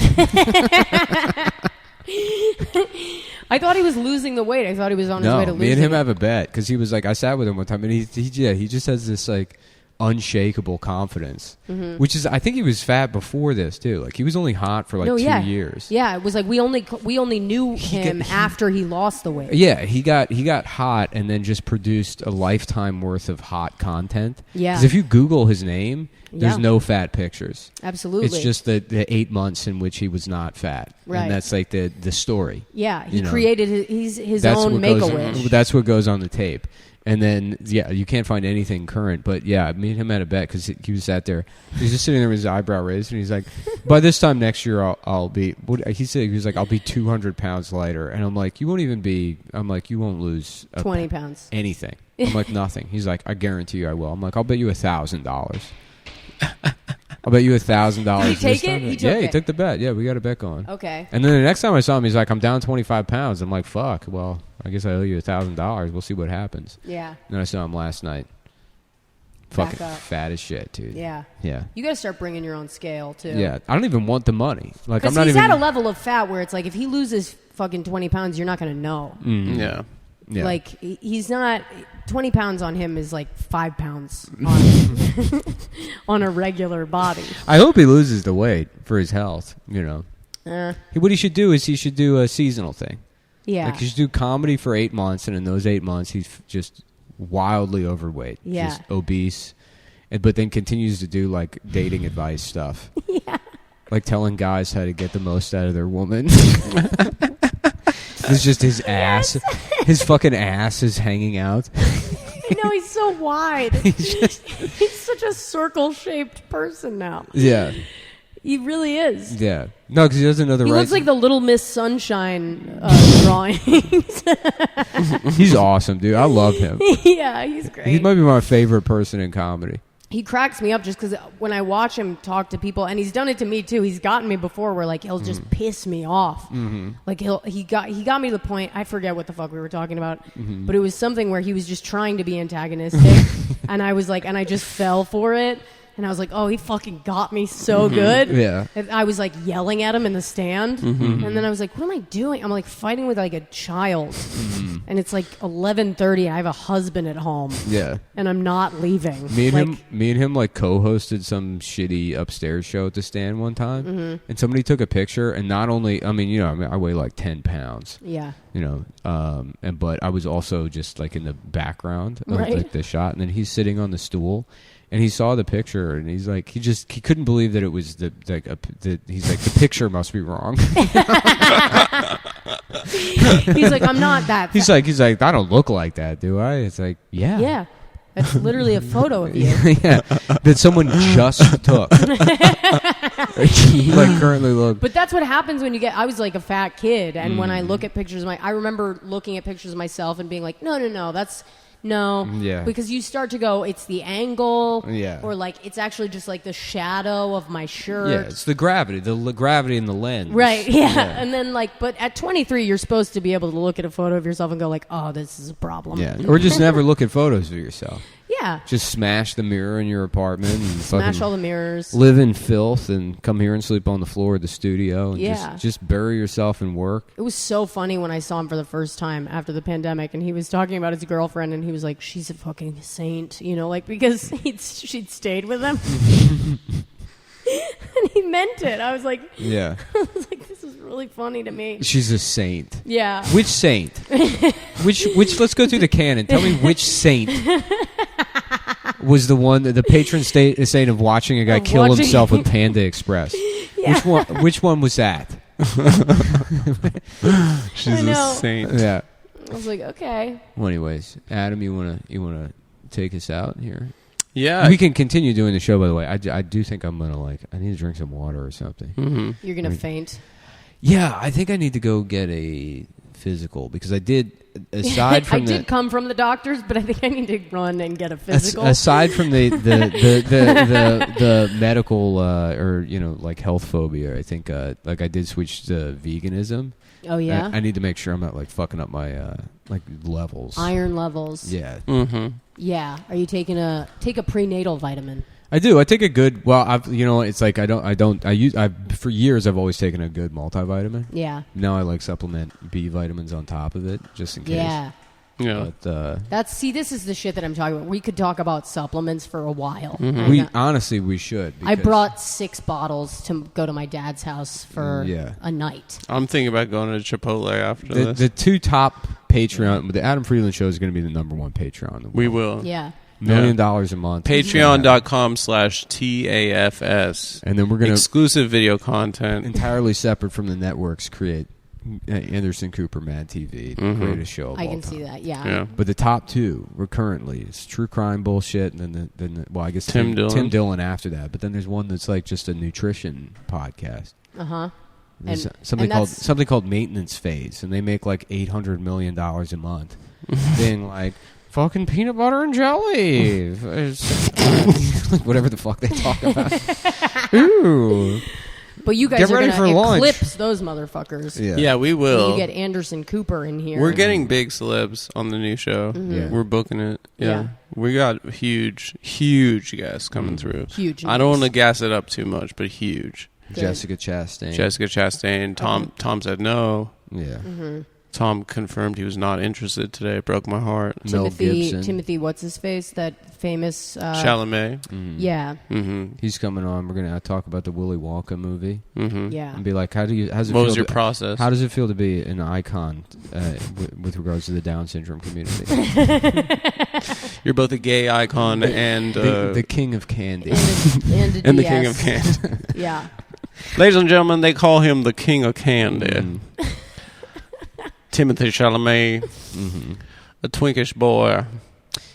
I thought he was losing the weight. I thought he was on his way to losing it. Me and him have a bet because he was like, I sat with him one time and he just has this like unshakable confidence, which is, I think he was fat before this too. Like he was only hot for like 2 years. Yeah, it was like we only knew him after he lost the weight. Yeah, he got hot and then just produced a lifetime worth of hot content. Yeah, because if you Google his name, there's no fat pictures. Absolutely, it's just the 8 months in which he was not fat, right? And that's like the story. Yeah, he created his own Make-A-Wish. That's what goes on the tape. And then, you can't find anything current. But, me and him had a bet because he was sat there. He's just sitting there with his eyebrow raised. And he's like, by this time next year, I'll be... He said, he was like, I'll be 200 pounds lighter. And I'm like, you won't even be... I'm like, you won't lose... 20 pounds. Anything. I'm like, nothing. He's like, I guarantee you I will. I'm like, I'll bet you $1,000. I'll bet you $1,000. Did he take it? He took the bet. Yeah, we got a bet going. Okay. And then the next time I saw him, he's like, I'm down 25 pounds. I'm like, fuck. Well, I guess I owe you $1,000. We'll see what happens. Yeah. And then I saw him last night. Fucking fat as shit, dude. Yeah. Yeah. You got to start bringing your own scale, too. Yeah. I don't even want the money. Like, I'm not he's even... at a level of fat where it's like, if he loses fucking 20 pounds, you're not going to know. Mm-hmm. Yeah. Yeah. Like, he's not... 20 pounds on him is like 5 pounds on a regular body. I hope he loses the weight for his health, What he should do is he should do a seasonal thing. Yeah. Like, he should do comedy for 8 months, and in those 8 months, he's just wildly overweight. Yeah. Just obese. But then continues to do, like, dating advice stuff. Yeah. Like telling guys how to get the most out of their woman. It's just his ass. His fucking ass is hanging out. I know, he's so wide. He's such a circle-shaped person now. Yeah. He really is. Yeah. No, because he doesn't know the He right... looks like the Little Miss Sunshine drawings. He's awesome, dude. I love him. Yeah, he's great. He might be my favorite person in comedy. He cracks me up just because when I watch him talk to people, and he's done it to me too. He's gotten me before where like he'll just piss me off. Mm-hmm. Like he got me to the point. I forget what the fuck we were talking about, but it was something where he was just trying to be antagonistic, and I was like, and I just fell for it. And I was like, oh, he fucking got me so good. Yeah. And I was like yelling at him in the stand. Mm-hmm. And then I was like, what am I doing? I'm like fighting with like a child. Mm-hmm. And it's like 11:30. I have a husband at home. Yeah. And I'm not leaving. Me and him like co-hosted some shitty upstairs show at the stand one time. Mm-hmm. And somebody took a picture. And not only, I weigh like 10 pounds. Yeah. But I was also just like in the background of like the shot. And then he's sitting on the stool. And he saw the picture, and he's like, he couldn't believe that it was he's like, the picture must be wrong. He's like, I'm not that. He's like, I don't look like that, do I? It's like, yeah. Yeah. That's literally a photo of you. Yeah. That someone just took. Like currently look. But that's what happens when I was like a fat kid, and when I look at pictures of I remember looking at pictures of myself and being like, no, that's... No, because you start to go, it's the angle, or like it's actually just like the shadow of my shirt. Yeah, it's the gravity in the lens. Right, yeah. And then but at 23, you're supposed to be able to look at a photo of yourself and go like, oh, this is a problem. Yeah, or just never look at photos of yourself. Yeah. Just smash the mirror in your apartment and smash all the mirrors. Live in filth and come here and sleep on the floor of the studio and just bury yourself in work. It was so funny when I saw him for the first time after the pandemic, and he was talking about his girlfriend, and he was like, she's a fucking saint, because she'd stayed with him. And he meant it. I was like, yeah. I was like, this is really funny to me. She's a saint. Yeah. Which saint? which let's go through the canon. Tell me which saint was the patron saint of watching a guy kill himself with Panda Express. Yeah. Which one was that? She's a saint. Yeah. I was like, okay. Well, anyways, Adam, you wanna take us out here? Yeah. We can continue doing the show, by the way. I do think I'm going to I need to drink some water or something. Mm-hmm. You're going to faint? Yeah, I think I need to go get a physical because I did, aside from I did come from the doctors, but I think I need to run and get a physical. Aside from the medical or, like health phobia, I think I did switch to veganism. Oh, yeah? I need to make sure I'm not fucking up my levels. Iron levels. Yeah. Mm-hmm. Yeah. Are you take a prenatal vitamin? I do. I take a good. Well, it's like for years I've always taken a good multivitamin. Yeah. Now I like supplement B vitamins on top of it, just in case. Yeah. Yeah. But, this is the shit that I'm talking about. We could talk about supplements for a while. Mm-hmm. We should. I brought 6 bottles to go to my dad's house for a night. I'm thinking about going to Chipotle after this. The 2 top Patreon. The Adam Friedland Show is going to be the number 1 Patreon in the world. We will. Yeah. $1 million a month. Patreon.com/TAFS. And then we're going to exclusive video content entirely separate from the networks. Create Anderson Cooper Mad TV, the greatest show of all I can time. see that. Yeah. But the top 2 were currently is true crime bullshit, and then I guess Tim Dillon after that. But then there's one that's like just a nutrition podcast. There's something called Maintenance Phase, and they make like $800 million a month, being like fucking peanut butter and jelly, whatever the fuck they talk about. Ooh. But you guys are going to eclipse those motherfuckers. Yeah, we will. You get Anderson Cooper in here. We're getting big celebs on the new show. Yeah. We're booking it. Yeah. We got huge guests coming through. Huge. I don't want to gas it up too much, but huge. Good. Jessica Chastain. Tom said no. Yeah. Tom confirmed he was not interested today. It broke my heart. Mel Gibson. Timothy, what's his face? That famous Chalamet. Yeah. He's coming on. We're gonna talk about the Willy Wonka movie. Yeah. And be like, how's it what feel? Was your process? How does it feel to be an icon with regards to the Down syndrome community? You're both a gay icon and the king of candy, and the king of candy. Yeah. Ladies and gentlemen, they call him the king of candy. Timothy Chalamet, a twinkish boy.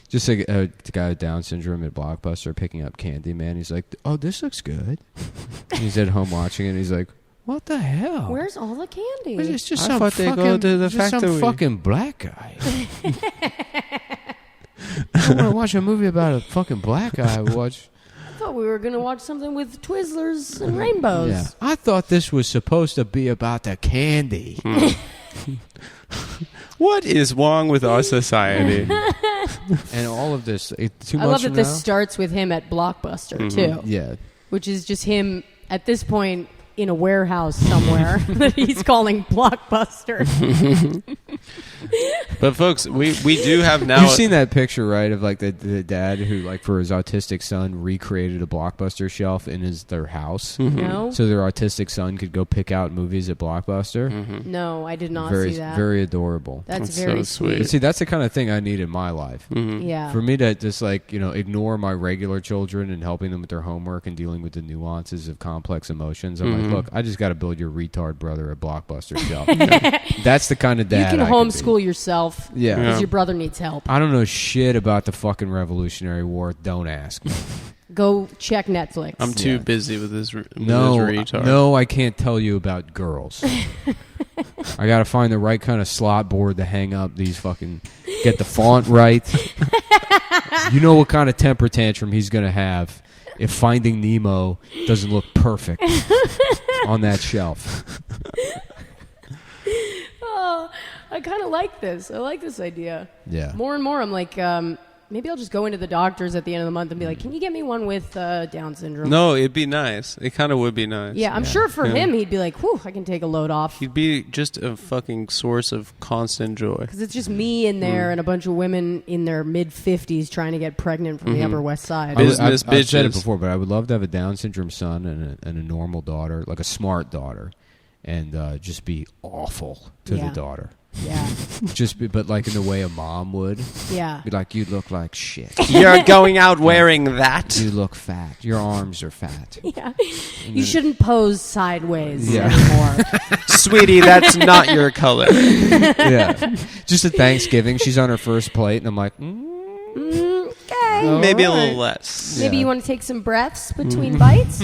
Just a guy with Down syndrome at Blockbuster picking up candy, man. He's like, oh, this looks good. He's at home watching it, and he's like, what the hell? Where's all the candy? It's just I some thought they fucking, go to the just factory. some fucking black guy. I want to watch a movie about a fucking black guy. I thought we were going to watch something with Twizzlers and rainbows. Yeah. I thought this was supposed to be about the candy. What is wrong with our society? And all of this, too much. I love that now? this starts with him at Blockbuster too. Yeah, which is just him at this point in a warehouse somewhere that he's calling Blockbuster. But folks, we do have now. You've seen that picture, right, of like the dad who, like, for his autistic son, recreated a Blockbuster shelf in their house. No, so their autistic son could go pick out movies at Blockbuster. No, I did not very, see that. Very adorable. That's very so sweet. But see, that's the kind of thing I need in my life. Yeah. For me to just, like, ignore my regular children and helping them with their homework and dealing with the nuances of complex emotions. I'm like, look, I just got to build your retard brother a Blockbuster shelf. That's the kind of dad you can I homeschool yourself. Yeah. Because your brother needs help. I don't know shit about the fucking Revolutionary War. Don't ask me. Go check Netflix. I'm too busy with this. No, retard. no, I can't tell you about girls. I got to find the right kind of slot board to hang up these fucking. Get the font right. You know what kind of temper tantrum he's gonna have if Finding Nemo doesn't look perfect on that shelf. Oh, I kind of like this. I like this idea. Yeah. More and more, I'm like, maybe I'll just go into the doctors at the end of the month and be like, can you get me one with Down syndrome? No, it'd be nice. It kind of would be nice. Yeah, I'm sure for him, he'd be like, whew, I can take a load off. He'd be just a fucking source of constant joy. Because it's just me in there and a bunch of women in their mid-50s trying to get pregnant from the Upper West Side. Business I've said it bitches. before, but I would love to have a Down syndrome son and a normal daughter, like a smart daughter, and just be awful to the daughter. Yeah. But like in the way a mom would. Yeah. Be like, you look like shit. You're going out wearing that. You look fat. Your arms are fat. Yeah. You shouldn't pose sideways Yeah. anymore. Sweetie, that's not your color. Yeah. Just at Thanksgiving, she's on her first plate, and I'm like, Okay. Maybe a little less. Maybe you want to take some breaths between bites?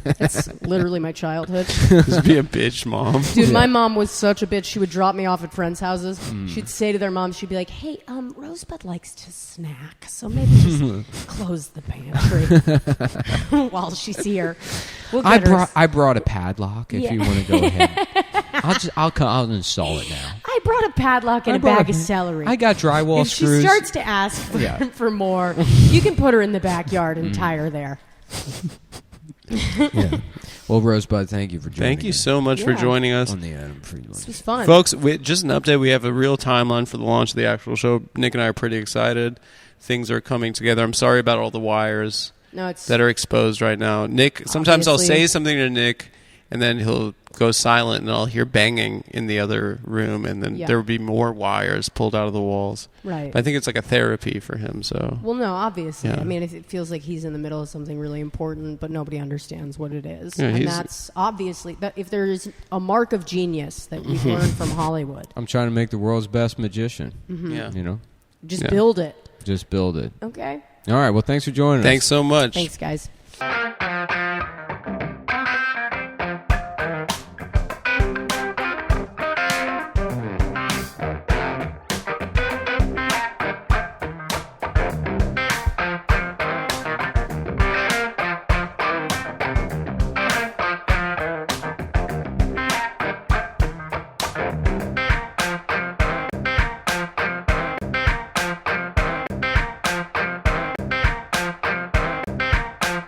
That's literally my childhood. Just be a bitch, mom. Dude, my mom was such a bitch. She would drop me off at friends' houses. She'd say to their mom, she'd be like, hey, Rosebud likes to snack, so maybe just close the pantry while she's here. We'll get her. I brought a padlock if you want to go ahead. I'll install it now. I brought a padlock and a bag of celery. I got drywall if screws. she starts to ask for more, you can put her in the backyard and tie her there. Yeah. Well, Rosebud, thank you for joining Thank you us so much for joining us. on the Adam Friedland. This was fun. Folks, just an update. We have a real timeline for the launch of the actual show. Nick and I are pretty excited. Things are coming together. I'm sorry about all the wires that are exposed right now. Nick, sometimes I'll say something to Nick, and then he'll go silent, and I'll hear banging in the other room, and then there will be more wires pulled out of the walls. Right. But I think it's like a therapy for him. So. Well, no, obviously. Yeah. I mean, it feels like he's in the middle of something really important, but nobody understands what it is. Yeah, and that's obviously, if there is a mark of genius that we've learned from Hollywood. I'm trying to make the world's best magician. Yeah. You know? Just build it. Just build it. Okay. All right. Well, thanks for joining us. Thanks so much. Thanks, guys.